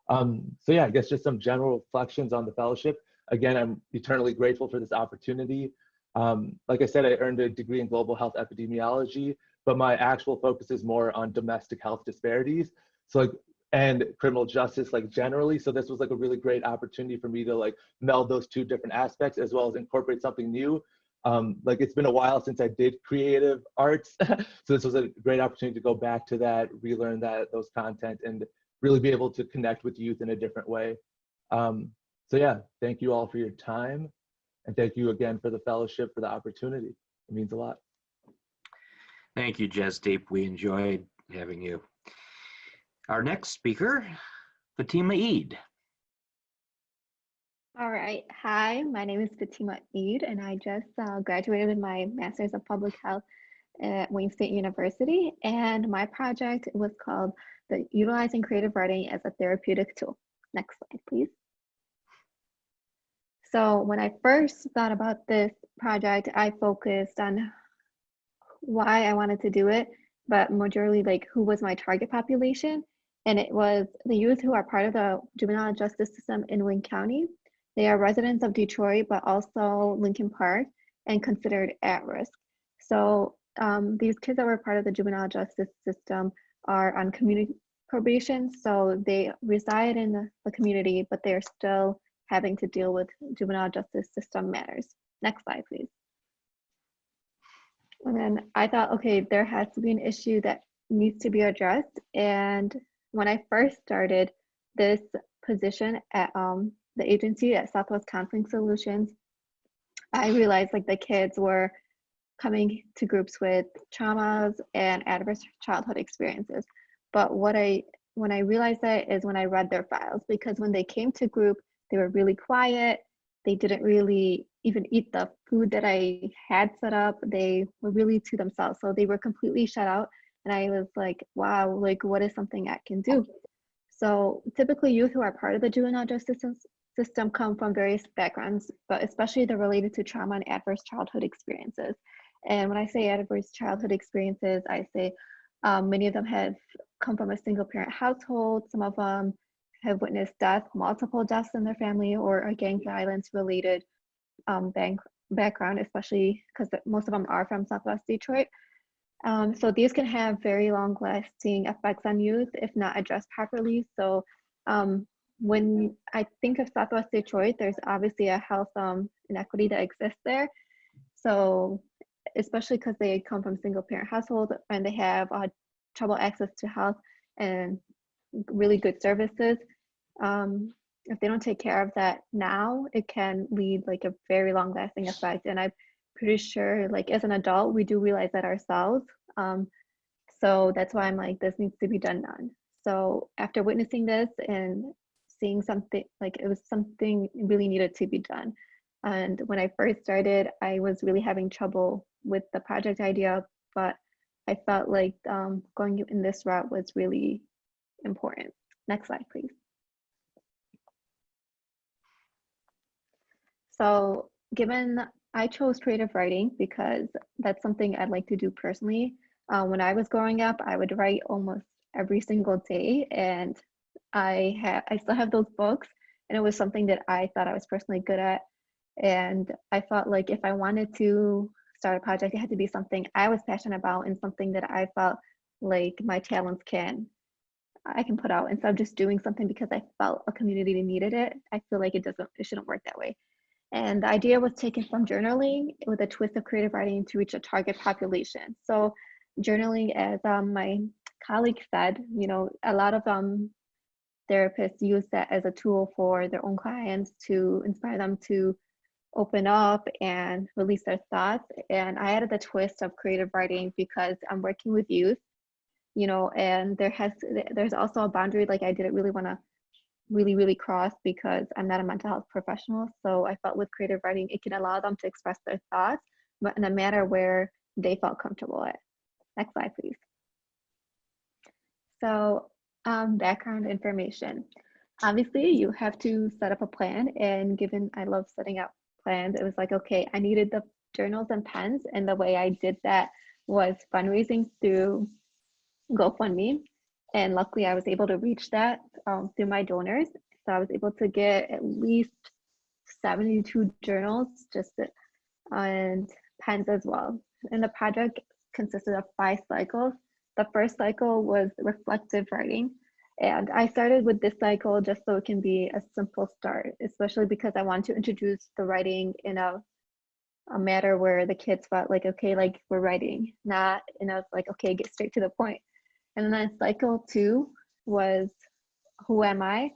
So yeah, I guess just some general reflections on the fellowship. Again, I'm eternally grateful for this opportunity. Like I said, I earned a degree in global health epidemiology, but my actual focus is more on domestic health disparities. So like, and criminal justice like generally. So this was like a really great opportunity for me to like meld those two different aspects, as well as incorporate something new. Like it's been a while since I did creative arts. So this was a great opportunity to go back to that, relearn those content, and really be able to connect with youth in a different way. So yeah, thank you all for your time. And thank you again for the fellowship, for the opportunity. It means a lot. Thank you, Jesdeep. We enjoyed having you. Our next speaker, Fatima Eid. All right. Hi, my name is Fatima Eid, and I just graduated with my Master's of Public Health at Wayne State University. And my project was called the Utilizing Creative Writing as a Therapeutic Tool. Next slide, please. So when I first thought about this project, I focused on why I wanted to do it, but majorly like who was my target population. And it was the youth who are part of the juvenile justice system in Wayne County. They are residents of Detroit, but also Lincoln Park, and considered at risk. So these kids that were part of the juvenile justice system are on community probation, so they reside in the community, but they're still having to deal with juvenile justice system matters. Next slide, please. And then I thought, okay, there has to be an issue that needs to be addressed. And when I first started this position at the agency at Southwest Conflict Solutions, I realized like the kids were coming to groups with traumas and adverse childhood experiences. But when I realized that is when I read their files, because when they came to group, they were really quiet. They didn't really even eat the food that I had set up. They were really to themselves. So they were completely shut out. And I was like, wow, like what is something I can do? So typically youth who are part of the juvenile justice system come from various backgrounds, but especially they're related to trauma and adverse childhood experiences. And when I say adverse childhood experiences, I say many of them have come from a single parent household. Some of them have witnessed death, multiple deaths in their family, or a gang violence related background, especially because most of them are from Southwest Detroit. So these can have very long lasting effects on youth if not addressed properly. So when I think of Southwest Detroit, there's obviously a health inequity that exists there. So especially because they come from single parent household and they have trouble access to health and really good services. If they don't take care of that now, it can lead like a very long lasting effect. And I'm pretty sure like as an adult, we do realize that ourselves. So that's why I'm like, this needs to be done. So after witnessing this and seeing something, like it was something really needed to be done. And when I first started, I was really having trouble with the project idea, but I felt like going in this route was really important. Next slide, please. So given I chose creative writing because that's something I'd like to do personally. When I was growing up, I would write almost every single day, and I still have those books, and it was something that I thought I was personally good at. And I felt like if I wanted to start a project, it had to be something I was passionate about and something that I felt like my talents I can put out instead of just doing something because I felt a community needed it. I feel like it shouldn't work that way. And the idea was taken from journaling with a twist of creative writing to reach a target population. So journaling, as my colleague said, you know, a lot of therapists use that as a tool for their own clients to inspire them to open up and release their thoughts. And I added the twist of creative writing because I'm working with youth, you know, and there's also a boundary like I didn't really want to really cross because I'm not a mental health professional. So I felt with creative writing, it can allow them to express their thoughts, but in a manner where they felt comfortable at. Next slide, please. So background information. Obviously, you have to set up a plan, and given I love setting up plans, it was like, okay, I needed the journals and pens, and the way I did that was fundraising through GoFundMe. And luckily, I was able to reach that through my donors. So I was able to get at least 72 journals and pens as well. And the project consisted of 5 cycles. The first cycle was reflective writing. And I started with this cycle just so it can be a simple start, especially because I wanted to introduce the writing in a matter where the kids felt like, okay, like we're writing, not in a like, okay, get straight to the point. And then cycle 2 was Who Am I?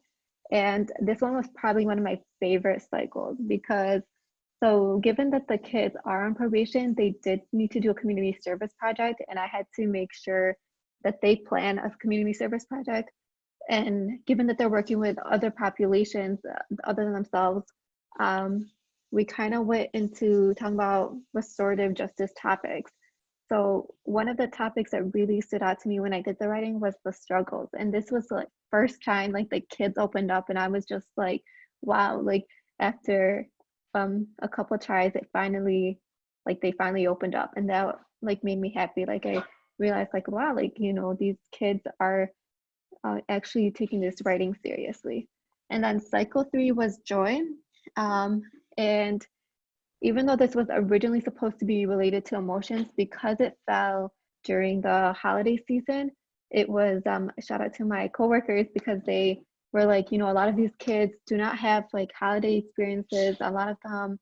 And this one was probably one of my favorite cycles because, so given that the kids are on probation, they did need to do a community service project, and I had to make sure that they plan a community service project. And given that they're working with other populations other than themselves, we kind of went into talking about restorative justice topics. So one of the topics that really stood out to me when I did the writing was the struggles. And this was like first time like the kids opened up, and I was just like, wow, like after a couple of tries, they finally opened up, and that like made me happy. Like I realized like, wow, like, you know, these kids are actually taking this writing seriously. And then cycle 3 was joy. And even though this was originally supposed to be related to emotions, because it fell during the holiday season, it was a shout out to my coworkers because they were like, a lot of these kids do not have like holiday experiences. A lot of them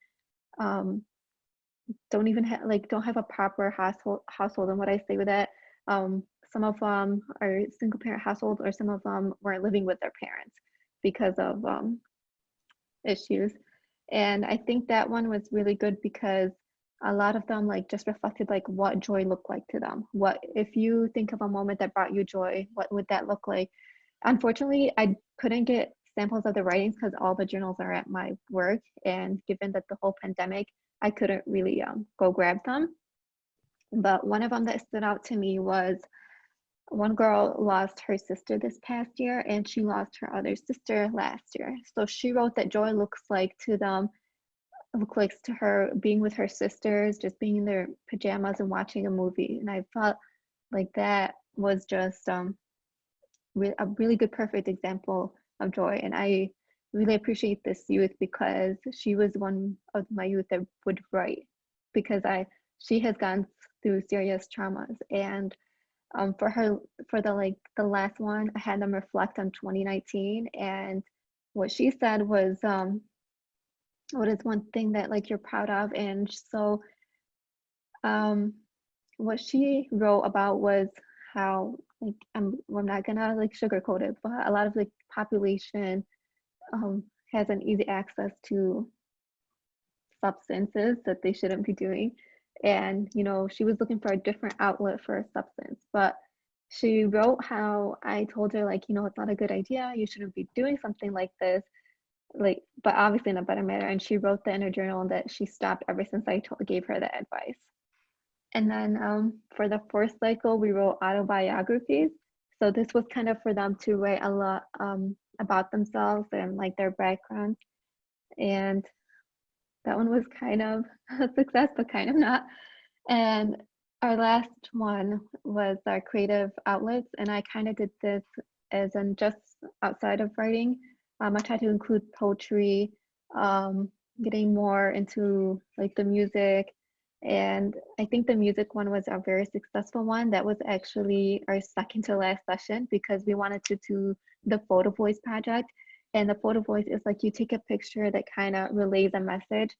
don't even have don't have a proper household. And what I say with that, some of them are single parent households, or some of them weren't living with their parents because of issues. And I think that one was really good because a lot of them like just reflected like what joy looked like to them. What if you think of a moment that brought you joy, what would that look like? Unfortunately, I couldn't get samples of the writings because all the journals are at my work, and given that the whole pandemic, I couldn't really go grab them. But one of them that stood out to me was one girl lost her sister this past year, and she lost her other sister last year. So she wrote that joy looks like to them, looks like to her being with her sisters, just being in their pajamas and watching a movie. And I felt like that was just a really good, perfect example of joy. And I really appreciate this youth because she was one of my youth that would write, because she has gone through serious traumas. And for the last one, I had them reflect on 2019, and what she said was, what is one thing that like you're proud of? And so what she wrote about was how like I'm not gonna like sugarcoat it, but a lot of the population has an easy access to substances that they shouldn't be doing. And she was looking for a different outlet for a substance, but she wrote how I told her like, it's not a good idea, you shouldn't be doing something like this, like, but obviously in a better manner. And she wrote that in her journal that she stopped ever since I gave her that advice. And then for the fourth cycle, we wrote autobiographies. So this was kind of for them to write a lot about themselves and like their backgrounds. And that one was kind of a success, but kind of not. And our last one was our creative outlets. And I kind of did this as in just outside of writing. I tried to include poetry, getting more into like the music. And I think the music one was a very successful one. That was actually our second to last session because we wanted to do the photo voice project. And the photo voice is like you take a picture that kind of relays a message.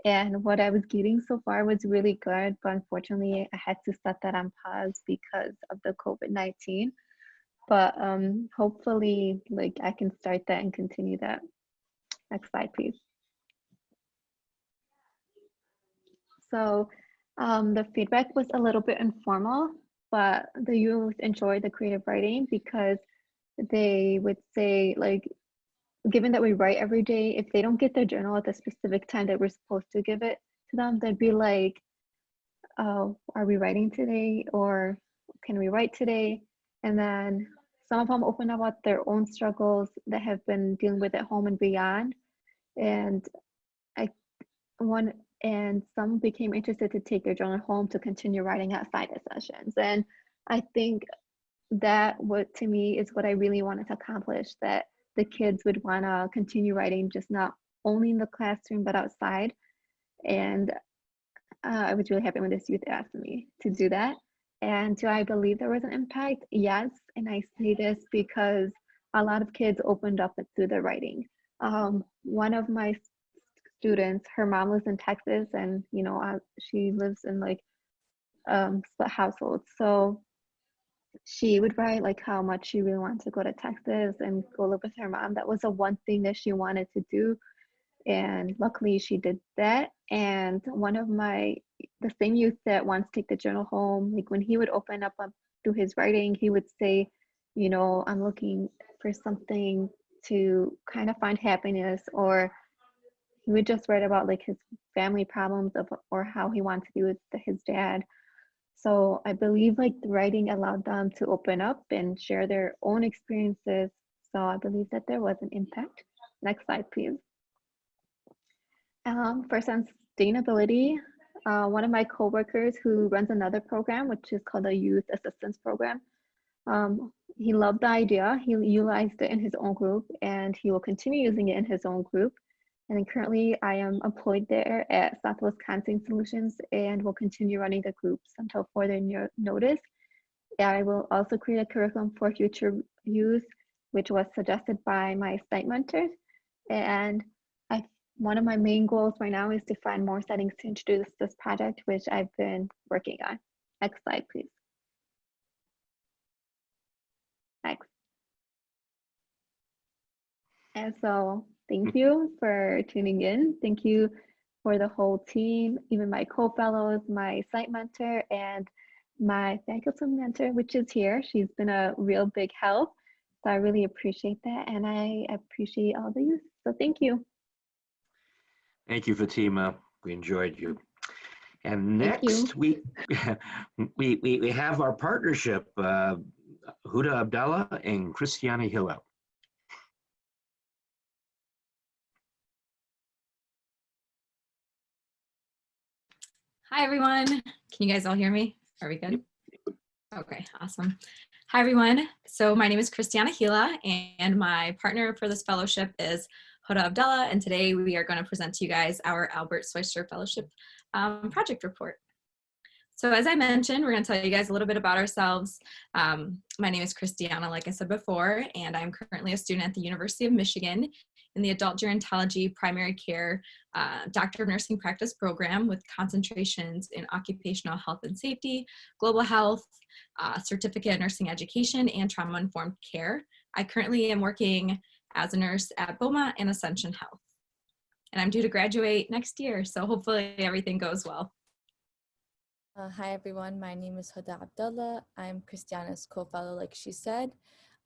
And what I was getting so far was really good, but unfortunately I had to set that on pause because of the COVID-19. But hopefully like I can start that and continue that. Next slide, please. So the feedback was a little bit informal, but the youth enjoyed the creative writing because they would say like, given that we write every day, if they don't get their journal at the specific time that we're supposed to give it to them, they'd be like, oh, are we writing today? Or can we write today? And then some of them open up about their own struggles that have been dealing with at home and beyond. And some became interested to take their journal home to continue writing outside the sessions. And I think that to me is what I really wanted to accomplish, that the kids would want to continue writing, just not only in the classroom, but outside. And I was really happy when this youth asked me to do that. And do I believe there was an impact? Yes. And I say this because a lot of kids opened up through their writing. One of my students, her mom lives in Texas, and she lives in like split households. So she would write like how much she really wanted to go to Texas and go live with her mom. That was the one thing that she wanted to do. And luckily she did that. And the same youth that wants to take the journal home, like when he would open up through his writing, he would say, I'm looking for something to kind of find happiness, or he would just write about like his family problems or how he wanted to be with his dad. So I believe like the writing allowed them to open up and share their own experiences. So I believe that there was an impact. Next slide, please. For sustainability, one of my coworkers who runs another program, which is called the Youth Assistance Program, he loved the idea. He utilized it in his own group, and he will continue using it in his own group. And then currently I am employed there at Southwest Counseling Solutions and will continue running the groups until further notice. I will also create a curriculum for future use, which was suggested by my site mentors. And one of my main goals right now is to find more settings to introduce this project, which I've been working on. Next slide, please. Next. And so thank you for tuning in. Thank you for the whole team, even my co-fellows, my site mentor, and my faculty mentor, which is here. She's been a real big help. So I really appreciate that. And I appreciate all the youth. So thank you. Thank you, Fatima. We enjoyed you. And Thank you. next, we have our partnership, Huda Abdallah and Christiana Hillel. Hi, everyone. Can you guys all hear me? Are we good? Okay, awesome. Hi, everyone. So my name is Christiana Hila, and my partner for this fellowship is Huda Abdallah, and today we are going to present to you guys our Albert Schweitzer Fellowship project report. So as I mentioned, we're going to tell you guys a little bit about ourselves. My name is Christiana, like I said before, and I'm currently a student at the University of Michigan in the Adult Gerontology Primary Care Doctor of Nursing Practice program with concentrations in occupational health and safety, global health, certificate in nursing education, and trauma-informed care. I currently am working as a nurse at Beaumont and Ascension Health. And I'm due to graduate next year, so hopefully everything goes well. Hi everyone, my name is Huda Abdallah. I'm Christiana's co-fellow, like she said.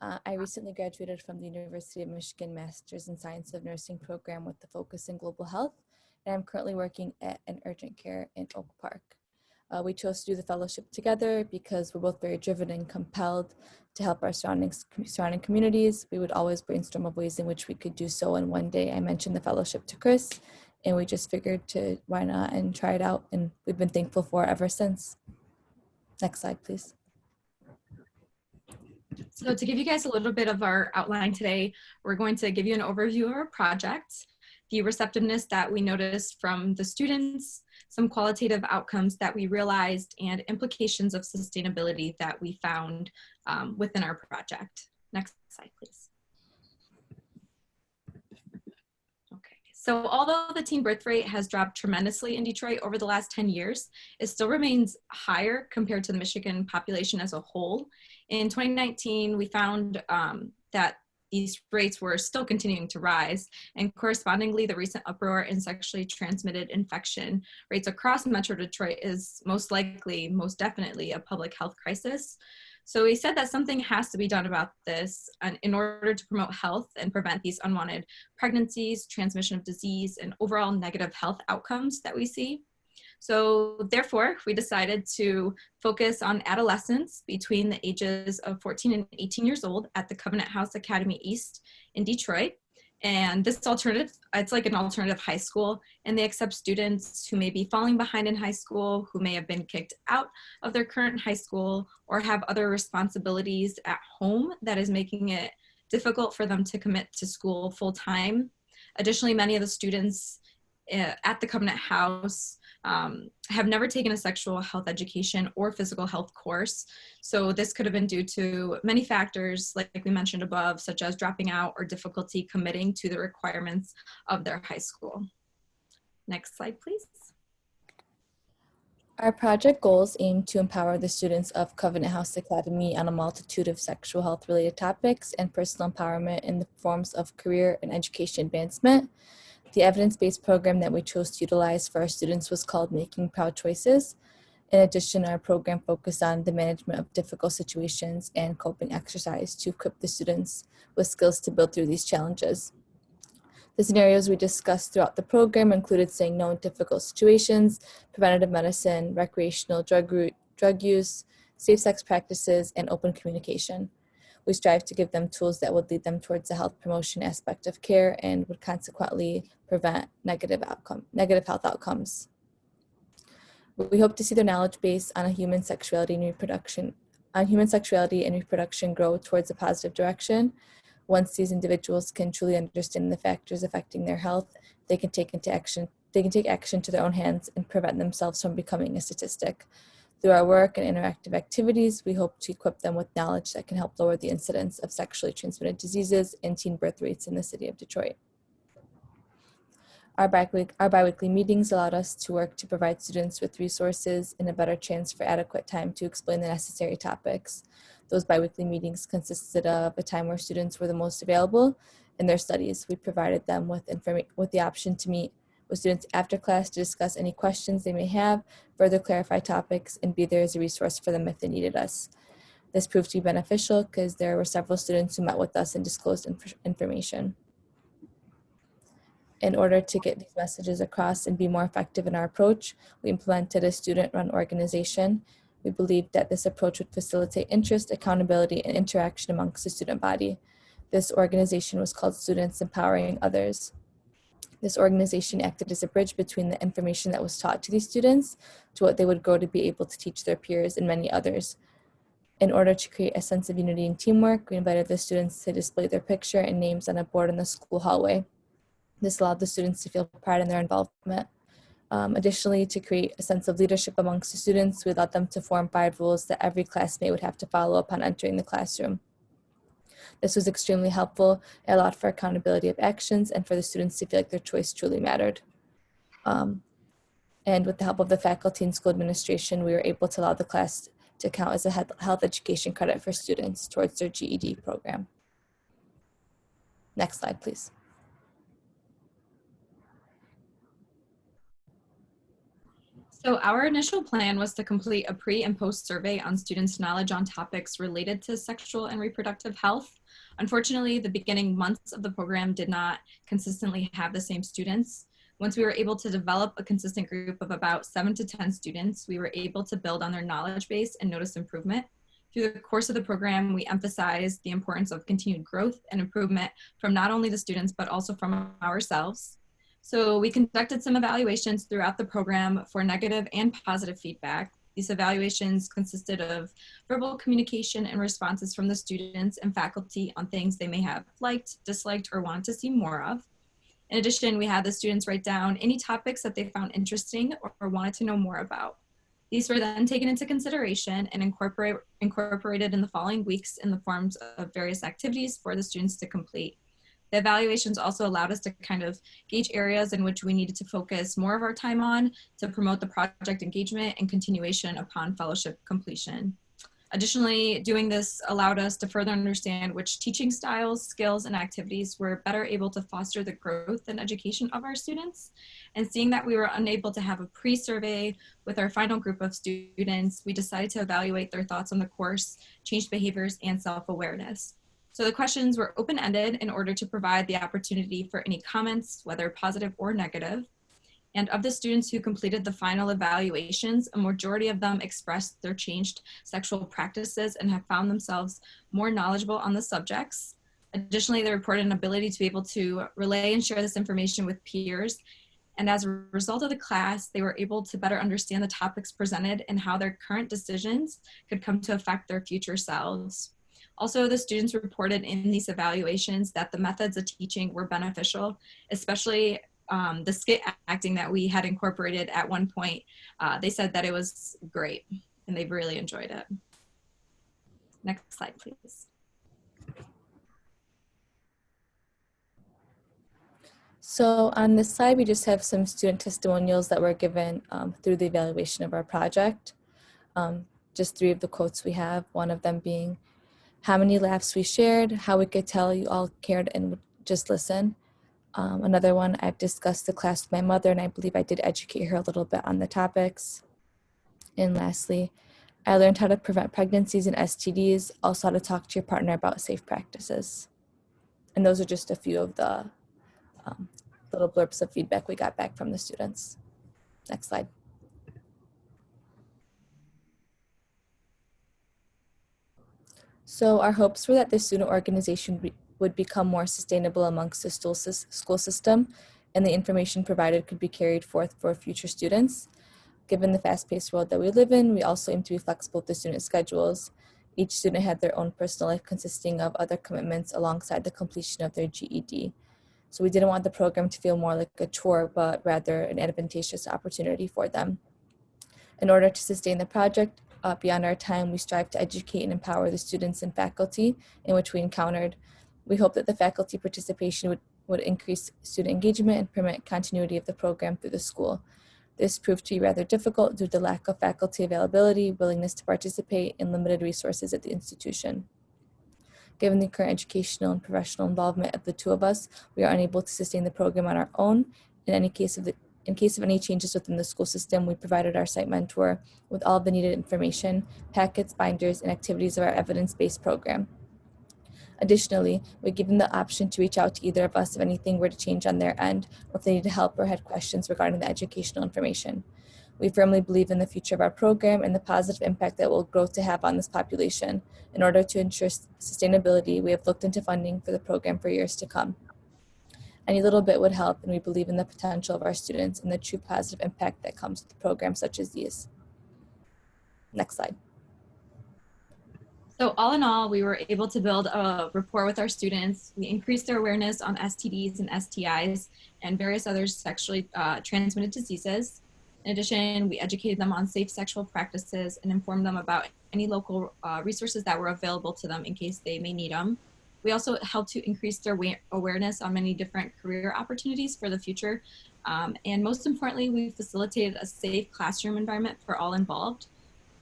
I recently graduated from the University of Michigan Master's in Science of Nursing program with the focus in global health, and I'm currently working at an urgent care in Oak Park. We chose to do the fellowship together because we're both very driven and compelled to help our surrounding communities. We would always brainstorm of ways in which we could do so, and one day I mentioned the fellowship to Chris, and we just figured to why not and try it out, and we've been thankful for it ever since. Next slide, please. So to give you guys a little bit of our outline today, we're going to give you an overview of our project, the receptiveness that we noticed from the students, some qualitative outcomes that we realized, and implications of sustainability that we found within our project. Next slide, please. Okay, so although the teen birth rate has dropped tremendously in Detroit over the last 10 years, it still remains higher compared to the Michigan population as a whole. In 2019, we found that these rates were still continuing to rise, and correspondingly, the recent uproar in sexually transmitted infection rates across Metro Detroit is most definitely a public health crisis. So we said that something has to be done about this in order to promote health and prevent these unwanted pregnancies, transmission of disease, and overall negative health outcomes that we see. So therefore, we decided to focus on adolescents between the ages of 14 and 18 years old at the Covenant House Academy East in Detroit. And this alternative, it's like an alternative high school, and they accept students who may be falling behind in high school, who may have been kicked out of their current high school, or have other responsibilities at home that is making it difficult for them to commit to school full time. Additionally, many of the students at the Covenant House have never taken a sexual health education or physical health course. So this could have been due to many factors, like we mentioned above, such as dropping out or difficulty committing to the requirements of their high school. Next slide, please. Our project goals aim to empower the students of Covenant House Academy on a multitude of sexual health related topics and personal empowerment in the forms of career and education advancement. The evidence-based program that we chose to utilize for our students was called Making Proud Choices. In addition, our program focused on the management of difficult situations and coping exercise to equip the students with skills to build through these challenges. The scenarios we discussed throughout the program included saying no in difficult situations, preventative medicine, recreational drug use, safe sex practices, and open communication. We strive to give them tools that would lead them towards the health promotion aspect of care and would consequently prevent negative health outcomes. We hope to see their knowledge base on human sexuality and reproduction grow towards a positive direction. Once these individuals can truly understand the factors affecting their health, they can take action to their own hands and prevent themselves from becoming a statistic. Through our work and interactive activities, we hope to equip them with knowledge that can help lower the incidence of sexually transmitted diseases and teen birth rates in the city of Detroit. Our biweekly meetings allowed us to work to provide students with resources and a better chance for adequate time to explain the necessary topics. Those biweekly meetings consisted of a time where students were the most available in their studies. We provided them with the option to meet with students after class to discuss any questions they may have, further clarify topics, and be there as a resource for them if they needed us. This proved to be beneficial because there were several students who met with us and disclosed information. In order to get these messages across and be more effective in our approach, we implemented a student-run organization. We believed that this approach would facilitate interest, accountability, and interaction amongst the student body. This organization was called Students Empowering Others. This organization acted as a bridge between the information that was taught to these students to what they would grow to be able to teach their peers and many others. In order to create a sense of unity and teamwork, we invited the students to display their picture and names on a board in the school hallway. This allowed the students to feel pride in their involvement. Additionally, to create a sense of leadership amongst the students, we allowed them to form 5 rules that every classmate would have to follow upon entering the classroom. This was extremely helpful. It allowed for accountability of actions and for the students to feel like their choice truly mattered. And with the help of the faculty and school administration, we were able to allow the class to count as a health education credit for students towards their GED program. Next slide, please. So our initial plan was to complete a pre and post survey on students' knowledge on topics related to sexual and reproductive health. Unfortunately, the beginning months of the program did not consistently have the same students. Once we were able to develop a consistent group of about 7 to 10 students, we were able to build on their knowledge base and notice improvement. Through the course of the program, we emphasized the importance of continued growth and improvement from not only the students, but also from ourselves. So we conducted some evaluations throughout the program for negative and positive feedback. These evaluations consisted of verbal communication and responses from the students and faculty on things they may have liked, disliked, or wanted to see more of. In addition, we had the students write down any topics that they found interesting or wanted to know more about. These were then taken into consideration and incorporated in the following weeks in the forms of various activities for the students to complete. The evaluations also allowed us to kind of gauge areas in which we needed to focus more of our time on to promote the project engagement and continuation upon fellowship completion. Additionally, doing this allowed us to further understand which teaching styles, skills, and activities were better able to foster the growth and education of our students. And seeing that we were unable to have a pre-survey with our final group of students, we decided to evaluate their thoughts on the course, changed behaviors, and self-awareness. So the questions were open-ended in order to provide the opportunity for any comments, whether positive or negative. And of the students who completed the final evaluations, a majority of them expressed their changed sexual practices and have found themselves more knowledgeable on the subjects. Additionally, they reported an ability to be able to relay and share this information with peers. And as a result of the class, they were able to better understand the topics presented and how their current decisions could come to affect their future selves. Also, the students reported in these evaluations that the methods of teaching were beneficial, especially the skit acting that we had incorporated at one point. They said that it was great and they've really enjoyed it. Next slide, please. So on this slide, we just have some student testimonials that were given through the evaluation of our project. Just 3 of the quotes we have, one of them being, how many laughs we shared, how we could tell you all cared and would just listen. Another one, I've discussed the class with my mother and I believe I did educate her a little bit on the topics. And lastly, I learned how to prevent pregnancies and STDs, also how to talk to your partner about safe practices. And those are just a few of the little blurbs of feedback we got back from the students. Next slide. So our hopes were that the student organization would become more sustainable amongst the school system and the information provided could be carried forth for future students. Given the fast-paced world that we live in, we also aim to be flexible with the student schedules. Each student had their own personal life consisting of other commitments alongside the completion of their GED. So we didn't want the program to feel more like a chore, but rather an advantageous opportunity for them. In order to sustain the project beyond our time, we strive to educate and empower the students and faculty in which we encountered. We hope that the faculty participation would increase student engagement and permit continuity of the program through the school. This proved to be rather difficult due to the lack of faculty availability, willingness to participate, and limited resources at the institution. Given the current educational and professional involvement of the two of us, we are unable to sustain the program on our own. In case of any changes within the school system, we provided our site mentor with all of the needed information, packets, binders, and activities of our evidence-based program. Additionally, we give them the option to reach out to either of us if anything were to change on their end, or if they needed help or had questions regarding the educational information. We firmly believe in the future of our program and the positive impact that will grow to have on this population. In order to ensure sustainability, we have looked into funding for the program for years to come. Any little bit would help, and we believe in the potential of our students and the true positive impact that comes with programs such as these. Next slide. So all in all, we were able to build a rapport with our students. We increased their awareness on STDs and STIs and various other sexually transmitted diseases. In addition, we educated them on safe sexual practices and informed them about any local resources that were available to them in case they may need them. We also helped to increase their awareness on many different career opportunities for the future. And most importantly, we facilitated a safe classroom environment for all involved.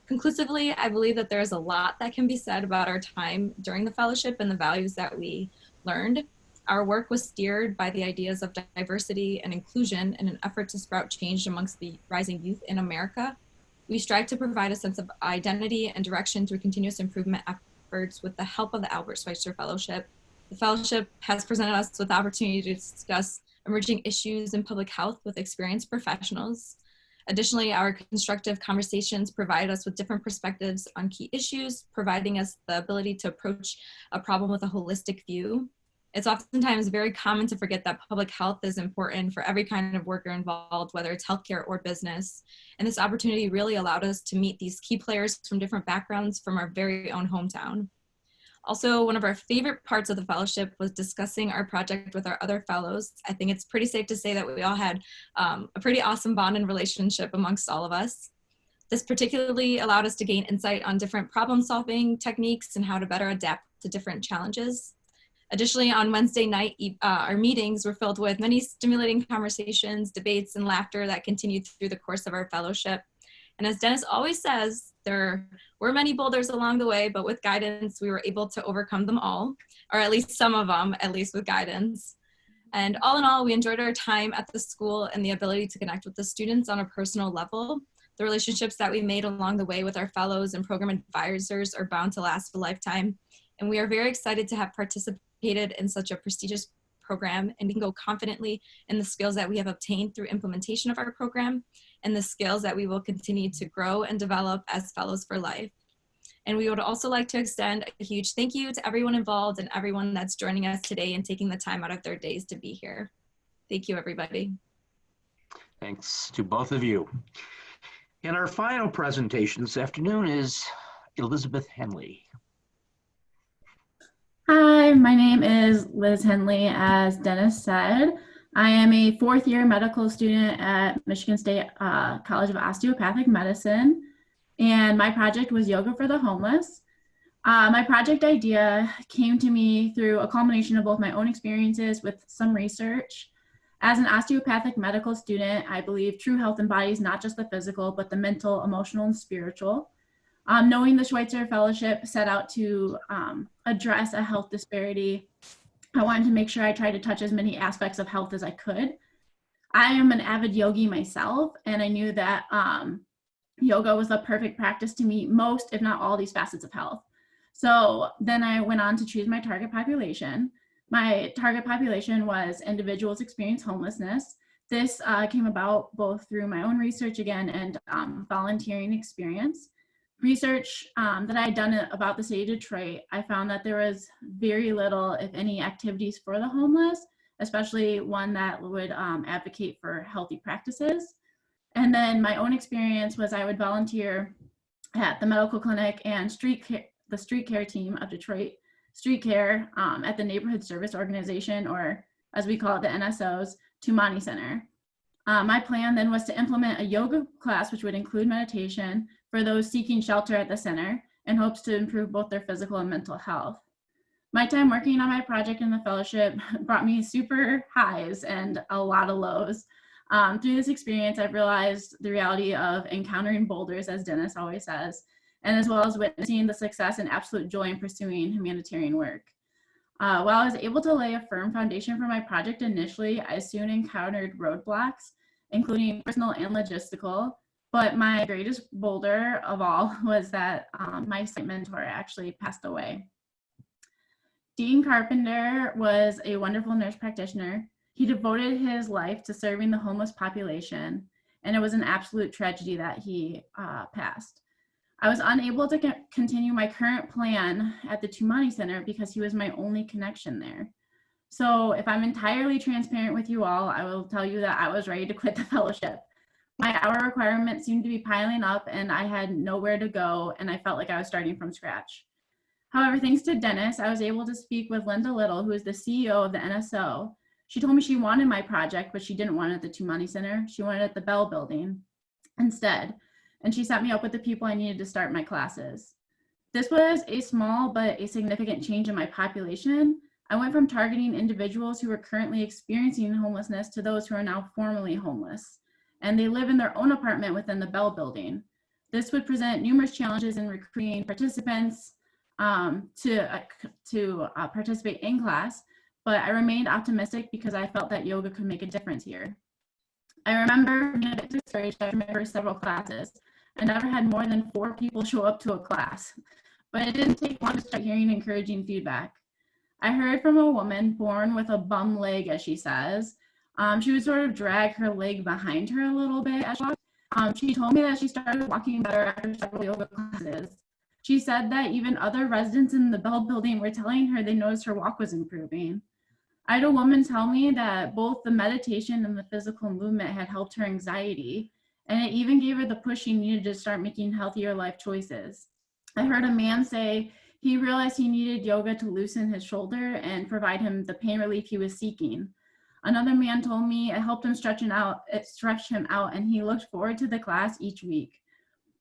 Conclusively, I believe that there is a lot that can be said about our time during the fellowship and the values that we learned. Our work was steered by the ideas of diversity and inclusion in an effort to sprout change amongst the rising youth in America. We strive to provide a sense of identity and direction through continuous improvement efforts with the help of the Albert Schweitzer Fellowship. The fellowship has presented us with the opportunity to discuss emerging issues in public health with experienced professionals. Additionally, our constructive conversations provide us with different perspectives on key issues, providing us the ability to approach a problem with a holistic view. It's oftentimes very common to forget that public health is important for every kind of worker involved, whether it's healthcare or business. And this opportunity really allowed us to meet these key players from different backgrounds from our very own hometown. Also, one of our favorite parts of the fellowship was discussing our project with our other fellows. I think it's pretty safe to say that we all had a pretty awesome bond and relationship amongst all of us. This particularly allowed us to gain insight on different problem-solving techniques and how to better adapt to different challenges. Additionally, on Wednesday night, our meetings were filled with many stimulating conversations, debates, and laughter that continued through the course of our fellowship. And as Dennis always says, there were many boulders along the way, but with guidance, we were able to overcome them all, or at least some of them, at least with guidance. And all in all, we enjoyed our time at the school and the ability to connect with the students on a personal level. The relationships that we made along the way with our fellows and program advisors are bound to last a lifetime. And we are very excited to have participated in such a prestigious program, and we can go confidently in the skills that we have obtained through implementation of our program and the skills that we will continue to grow and develop as fellows for life. And we would also like to extend a huge thank you to everyone involved and everyone that's joining us today and taking the time out of their days to be here. Thank you, everybody. Thanks to both of you. And our final presentation this afternoon is Elizabeth Henley. Hi, my name is Liz Henley, as Dennis said. I am a fourth-year medical student at Michigan State College of Osteopathic Medicine, and my project was Yoga for the Homeless. My project idea came to me through a culmination of both my own experiences with some research. As an osteopathic medical student, I believe true health embodies not just the physical, but the mental, emotional, and spiritual. Knowing the Schweitzer Fellowship set out to address a health disparity, I wanted to make sure I tried to touch as many aspects of health as I could. I am an avid yogi myself, and I knew that yoga was the perfect practice to meet most, if not all, these facets of health. So then I went on to choose my target population. My target population was individuals experiencing homelessness. This came about both through my own research again and volunteering experience. Research that I had done about the city of Detroit, I found that there was very little, if any, activities for the homeless, especially one that would advocate for healthy practices. And then my own experience was I would volunteer at the medical clinic and the street care team of Detroit Street Care at the Neighborhood Service Organization, or as we call it, the NSO's, Tumani Center. My plan then was to implement a yoga class, which would include meditation for those seeking shelter at the center in hopes to improve both their physical and mental health. My time working on my project in the fellowship brought me super highs and a lot of lows. Through this experience, I've realized the reality of encountering boulders, as Dennis always says, and as well as witnessing the success and absolute joy in pursuing humanitarian work. While I was able to lay a firm foundation for my project initially, I soon encountered roadblocks, including personal and logistical. But my greatest boulder of all was that my site mentor actually passed away. Dean Carpenter was a wonderful nurse practitioner. He devoted his life to serving the homeless population, and it was an absolute tragedy that he passed. I was unable to continue my current plan at the Tumani Center because he was my only connection there. So if I'm entirely transparent with you all, I will tell you that I was ready to quit the fellowship. My hour requirements seemed to be piling up and I had nowhere to go, and I felt like I was starting from scratch. However, thanks to Dennis, I was able to speak with Linda Little, who is the CEO of the NSO. She told me she wanted my project, but she didn't want it at the Tumani Center. She wanted it at the Bell Building instead. And she set me up with the people I needed to start my classes. This was a small but a significant change in my population. I went from targeting individuals who were currently experiencing homelessness to those who are now formerly homeless, and they live in their own apartment within the Bell Building. This would present numerous challenges in recruiting participants to participate in class, but I remained optimistic because I felt that yoga could make a difference here. I remember being a bit discouraged after my first several classes. I never had more than 4 people show up to a class, but it didn't take long to start hearing encouraging feedback. I heard from a woman born with a bum leg, as she says. She would sort of drag her leg behind her a little bit as she walked. She told me that she started walking better after several yoga classes. She said that even other residents in the Bell Building were telling her they noticed her walk was improving. I had a woman tell me that both the meditation and the physical movement had helped her anxiety, and it even gave her the push she needed to start making healthier life choices. I heard a man say he realized he needed yoga to loosen his shoulder and provide him the pain relief he was seeking. Another man told me it helped him stretch him out, and he looked forward to the class each week.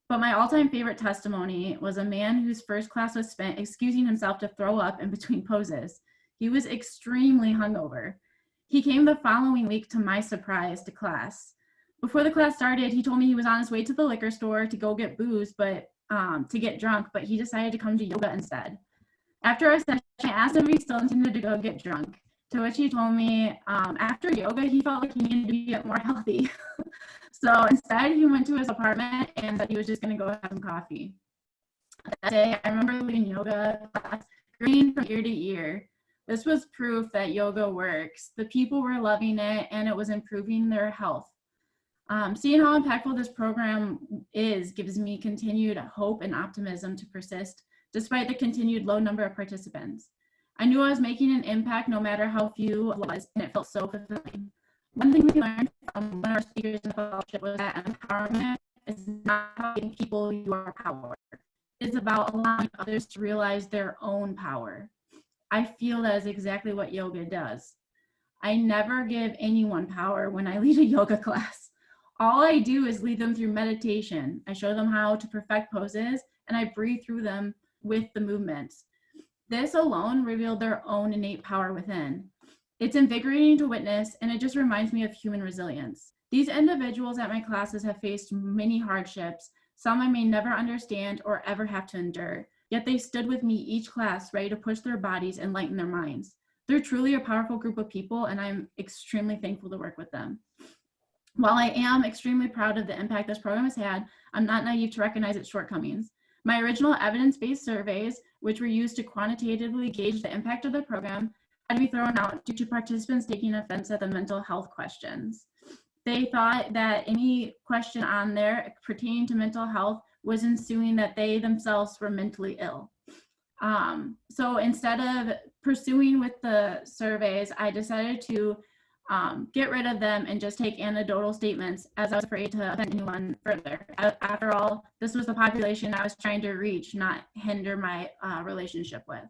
But my all-time favorite testimony was a man whose first class was spent excusing himself to throw up in between poses. He was extremely hungover. He came the following week to my surprise to class. Before the class started, he told me he was on his way to the liquor store to go get booze, but to get drunk, but he decided to come to yoga instead. After our session, I asked him if he still intended to go get drunk, to which he told me after yoga, he felt like he needed to get more healthy. So instead, he went to his apartment and said he was just going to go have some coffee. That day, I remember leaving yoga class grinning from ear to ear. This was proof that yoga works. The people were loving it, and it was improving their health. Seeing how impactful this program is gives me continued hope and optimism to persist, despite the continued low number of participants. I knew I was making an impact no matter how few it was, and it felt so fulfilling. One thing we learned from one of our speakers in the fellowship was that empowerment is not about giving people your power. It's about allowing others to realize their own power. I feel that is exactly what yoga does. I never give anyone power when I lead a yoga class. All I do is lead them through meditation. I show them how to perfect poses, and I breathe through them with the movements. This alone revealed their own innate power within. It's invigorating to witness, and it just reminds me of human resilience. These individuals at my classes have faced many hardships, some I may never understand or ever have to endure, yet they stood with me each class ready to push their bodies and lighten their minds. They're truly a powerful group of people, and I'm extremely thankful to work with them. While I am extremely proud of the impact this program has had, I'm not naive to recognize its shortcomings. My original evidence-based surveys, which were used to quantitatively gauge the impact of the program, had to be thrown out due to participants taking offense at the mental health questions. They thought that any question on there pertaining to mental health was insinuating that they themselves were mentally ill. So instead of pursuing with the surveys, I decided to get rid of them and just take anecdotal statements, as I was afraid to offend anyone further. After all, this was the population I was trying to reach, not hinder my relationship with.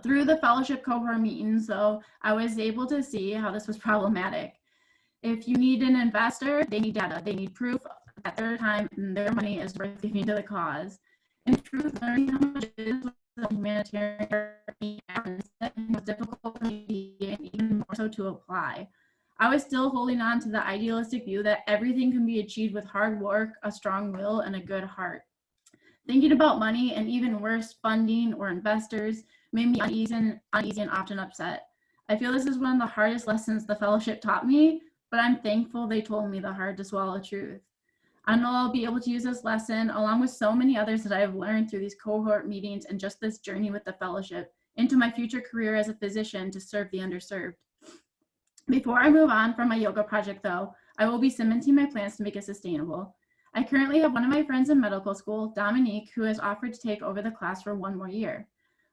Through the fellowship cohort meetings, though, I was able to see how this was problematic. If you need an investor, they need data. They need proof that their time and their money is worth giving to the cause. In truth, learning how much it is a humanitarian was difficult for me and even more so to apply. I was still holding on to the idealistic view that everything can be achieved with hard work, a strong will, and a good heart. Thinking about money and even worse, funding or investors made me uneasy and often upset. I feel this is one of the hardest lessons the fellowship taught me, but I'm thankful they told me the hard to swallow truth. I know I'll be able to use this lesson along with so many others that I have learned through these cohort meetings and just this journey with the fellowship into my future career as a physician to serve the underserved. Before I move on from my yoga project though, I will be cementing my plans to make it sustainable. I currently have one of my friends in medical school, Dominique, who has offered to take over the class for 1 more year.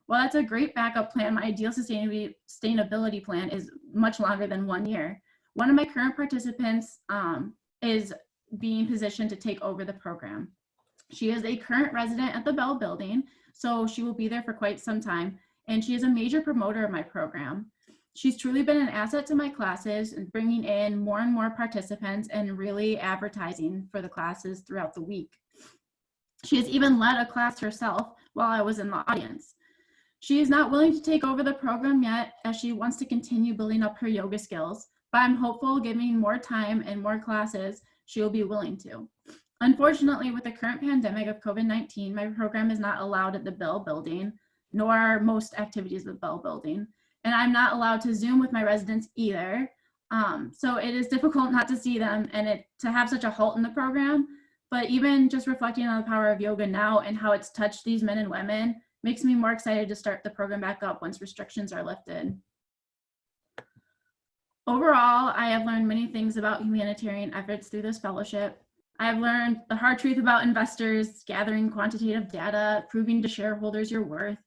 While that's a great backup plan, my ideal sustainability plan is much longer than 1 year. One of my current participants is being positioned to take over the program. She is a current resident at the Bell building, so she will be there for quite some time, and she is a major promoter of my program. She's truly been an asset to my classes and bringing in more and more participants and really advertising for the classes throughout the week. She has even led a class herself while I was in the audience. She is not willing to take over the program yet as she wants to continue building up her yoga skills, but I'm hopeful giving more time and more classes, she will be willing to. Unfortunately, with the current pandemic of COVID-19, my program is not allowed at the Bell building, nor are most activities at the Bell building. And I'm not allowed to Zoom with my residents either. So it is difficult not to see them and to have such a halt in the program. But even just reflecting on the power of yoga now and how it's touched these men and women makes me more excited to start the program back up once restrictions are lifted. Overall, I have learned many things about humanitarian efforts through this fellowship. I have learned the hard truth about investors, gathering quantitative data, proving to shareholders your worth.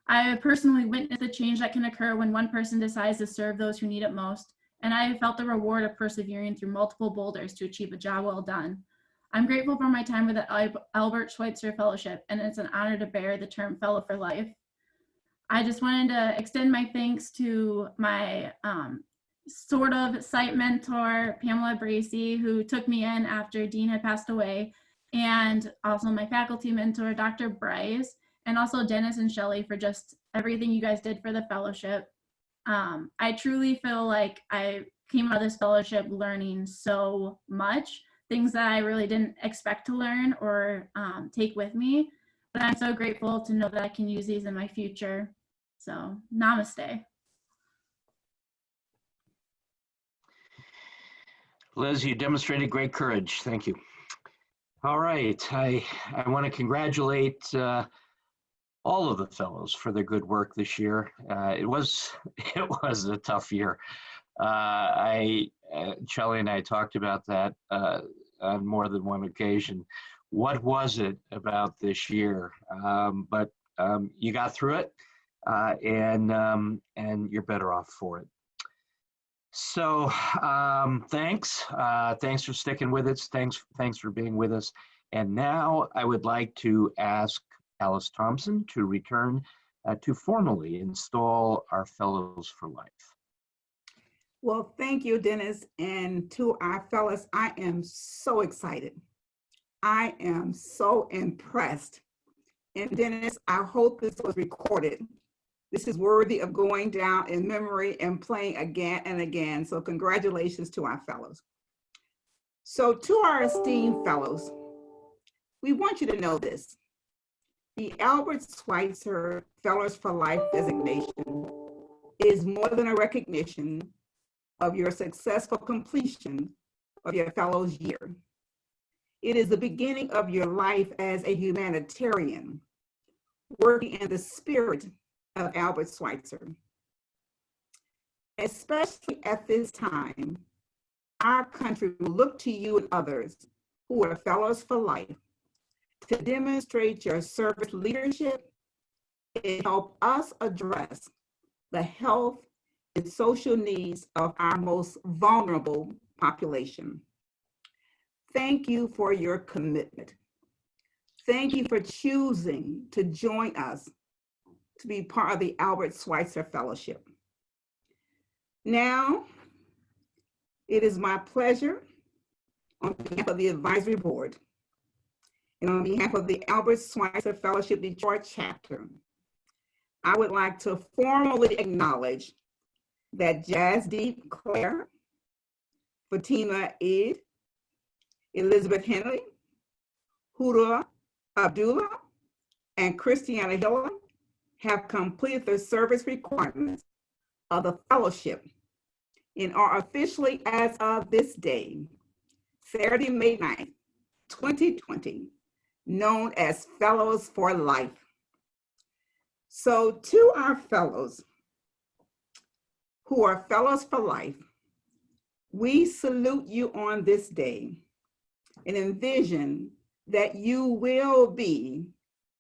I have personally witnessed the change that can occur when one person decides to serve those who need it most, and I have felt the reward of persevering through multiple boulders to achieve a job well done. I'm grateful for my time with the Albert Schweitzer Fellowship, and it's an honor to bear the term Fellow for Life. I just wanted to extend my thanks to my sort of site mentor, Pamela Bracey, who took me in after Dean had passed away, and also my faculty mentor, Dr. Bryce, and also Dennis and Shelley for just everything you guys did for the fellowship. I truly feel like I came out of this fellowship learning so much, things that I really didn't expect to learn or take with me, but I'm so grateful to know that I can use these in my future. So, namaste. Liz, you demonstrated great courage. Thank you. All right, I want to congratulate all of the fellows for their good work this year. It was a tough year. Shelley and I talked about that on more than one occasion. What was it about this year? But you got through it, and you're better off for it. So thanks for sticking with us. Thanks for being with us. And now I would like to ask Alice Thompson to return to formally install our Fellows for Life. Well, thank you, Dennis. And to our fellows, I am so excited. I am so impressed. And Dennis, I hope this was recorded. This is worthy of going down in memory and playing again and again. So congratulations to our fellows. So to our esteemed fellows, we want you to know this. The Albert Schweitzer Fellows for Life designation is more than a recognition of your successful completion of your fellows year. It is the beginning of your life as a humanitarian, working in the spirit of Albert Schweitzer. Especially at this time, our country will look to you and others who are Fellows for Life to demonstrate your service leadership and help us address the health and social needs of our most vulnerable population. Thank you for your commitment. Thank you for choosing to join us to be part of the Albert Schweitzer Fellowship. Now, It is my pleasure on behalf of the advisory board and on behalf of the Albert Schweitzer Fellowship Detroit chapter, I would like to formally acknowledge that Jasdeep Claire, Fatima Eid, Elizabeth Henley, Huda Abdullah, and Christiana Hiller have completed the service requirements of the fellowship and are officially, as of this day, Saturday, May 9th, 2020, known as Fellows for Life. So to our fellows who are Fellows for Life, we salute you on this day and envision that you will be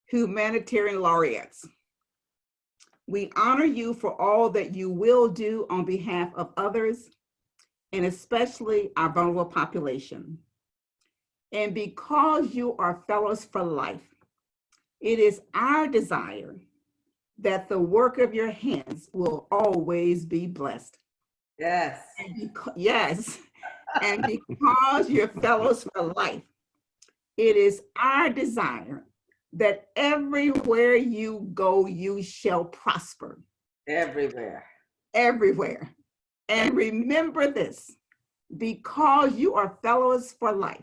humanitarian laureates. We honor you for all that you will do on behalf of others, and especially our vulnerable population. And because you are Fellows for Life, it is our desire that the work of your hands will always be blessed. Yes. Yes. And because you're Fellows for Life, it is our desire that everywhere you go, you shall prosper. Everywhere. Everywhere. And remember this, because you are Fellows for Life,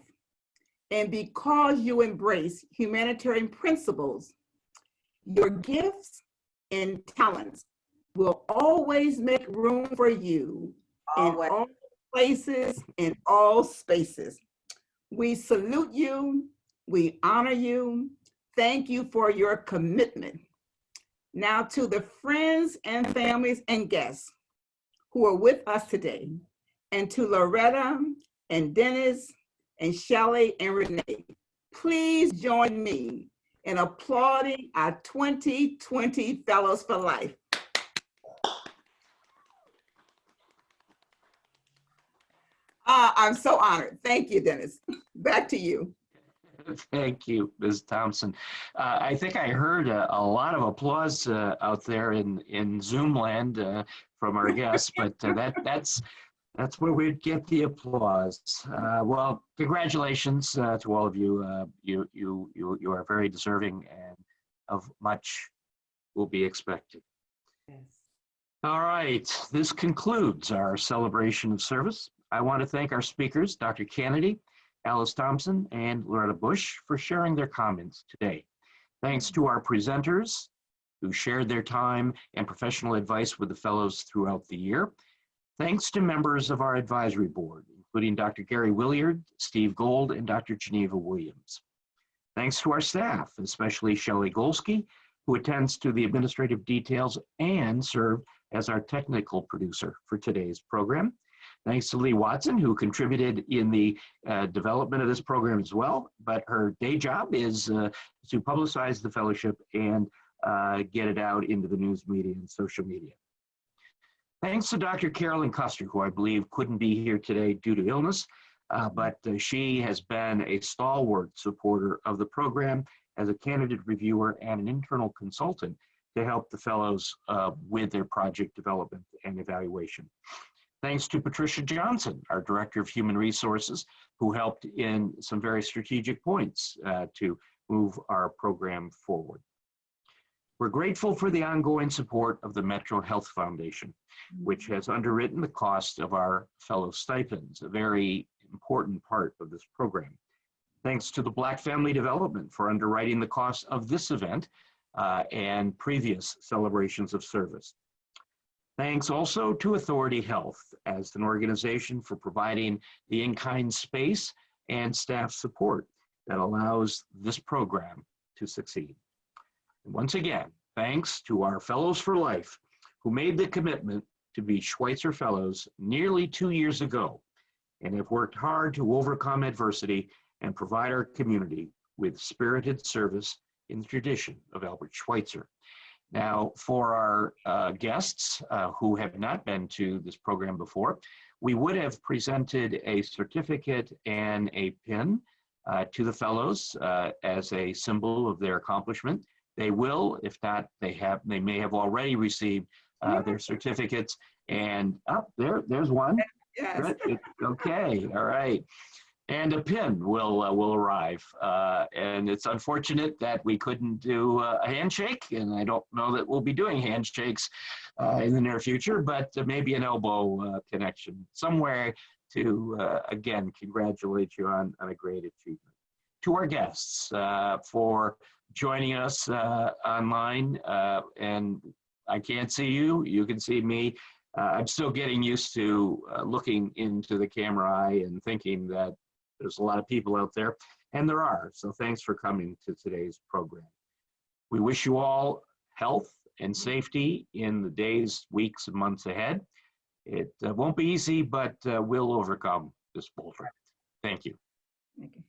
and because you embrace humanitarian principles, your gifts and talents will always make room for you in all places, in all spaces. We salute you. We honor you. Thank you for your commitment. Now to the friends and families and guests who are with us today, and to Loretta and Dennis and Shelley and Renee, please join me in applauding our 2020 Fellows for Life. I'm so honored. Thank you, Dennis. Back to you. Thank you, Ms. Thompson. I think I heard a lot of applause out there in Zoom land from our guests, but that's where we'd get the applause. Well, congratulations to all of you. You are very deserving, and of much will be expected. Yes. All right, this concludes our celebration of service. I want to thank our speakers, Dr. Kennedy, Alice Thompson, and Loretta Bush, for sharing their comments today. Thanks to our presenters who shared their time and professional advice with the fellows throughout the year. Thanks to members of our advisory board, including Dr. Gary Williard, Steve Gold, and Dr. Geneva Williams. Thanks to our staff, especially Shelley Golsky, who attends to the administrative details and served as our technical producer for today's program. Thanks to Lee Watson, who contributed in the development of this program as well, but her day job is to publicize the fellowship and get it out into the news media and social media. Thanks to Dr. Carolyn Custer, who I believe couldn't be here today due to illness, but she has been a stalwart supporter of the program as a candidate reviewer and an internal consultant to help the fellows with their project development and evaluation. Thanks to Patricia Johnson, our Director of Human Resources, who helped in some very strategic points to move our program forward. We're grateful for the ongoing support of the Metro Health Foundation, which has underwritten the cost of our fellow stipends, a very important part of this program. Thanks to the Black Family Development for underwriting the cost of this event and previous celebrations of service. Thanks also to Authority Health as an organization for providing the in-kind space and staff support that allows this program to succeed. And once again, thanks to our Fellows for Life who made the commitment to be Schweitzer Fellows nearly 2 years ago and have worked hard to overcome adversity and provide our community with spirited service in the tradition of Albert Schweitzer. Now, for our guests who have not been to this program before, we would have presented a certificate and a pin to the fellows as a symbol of their accomplishment. They will, if not, they may have already received their certificates. And there's one. Yes. Good. Okay. All right. And a pin will arrive. And it's unfortunate that we couldn't do a handshake, and I don't know that we'll be doing handshakes in the near future, but maybe an elbow connection somewhere to, again, congratulate you on a great achievement. To our guests for joining us online, and I can't see you, you can see me. I'm still getting used to looking into the camera eye and thinking that there's a lot of people out there, and there are. So thanks for coming to today's program. We wish you all health and safety in the days, weeks, and months ahead. It won't be easy, but we'll overcome this bull threat. Thank you. Thank you.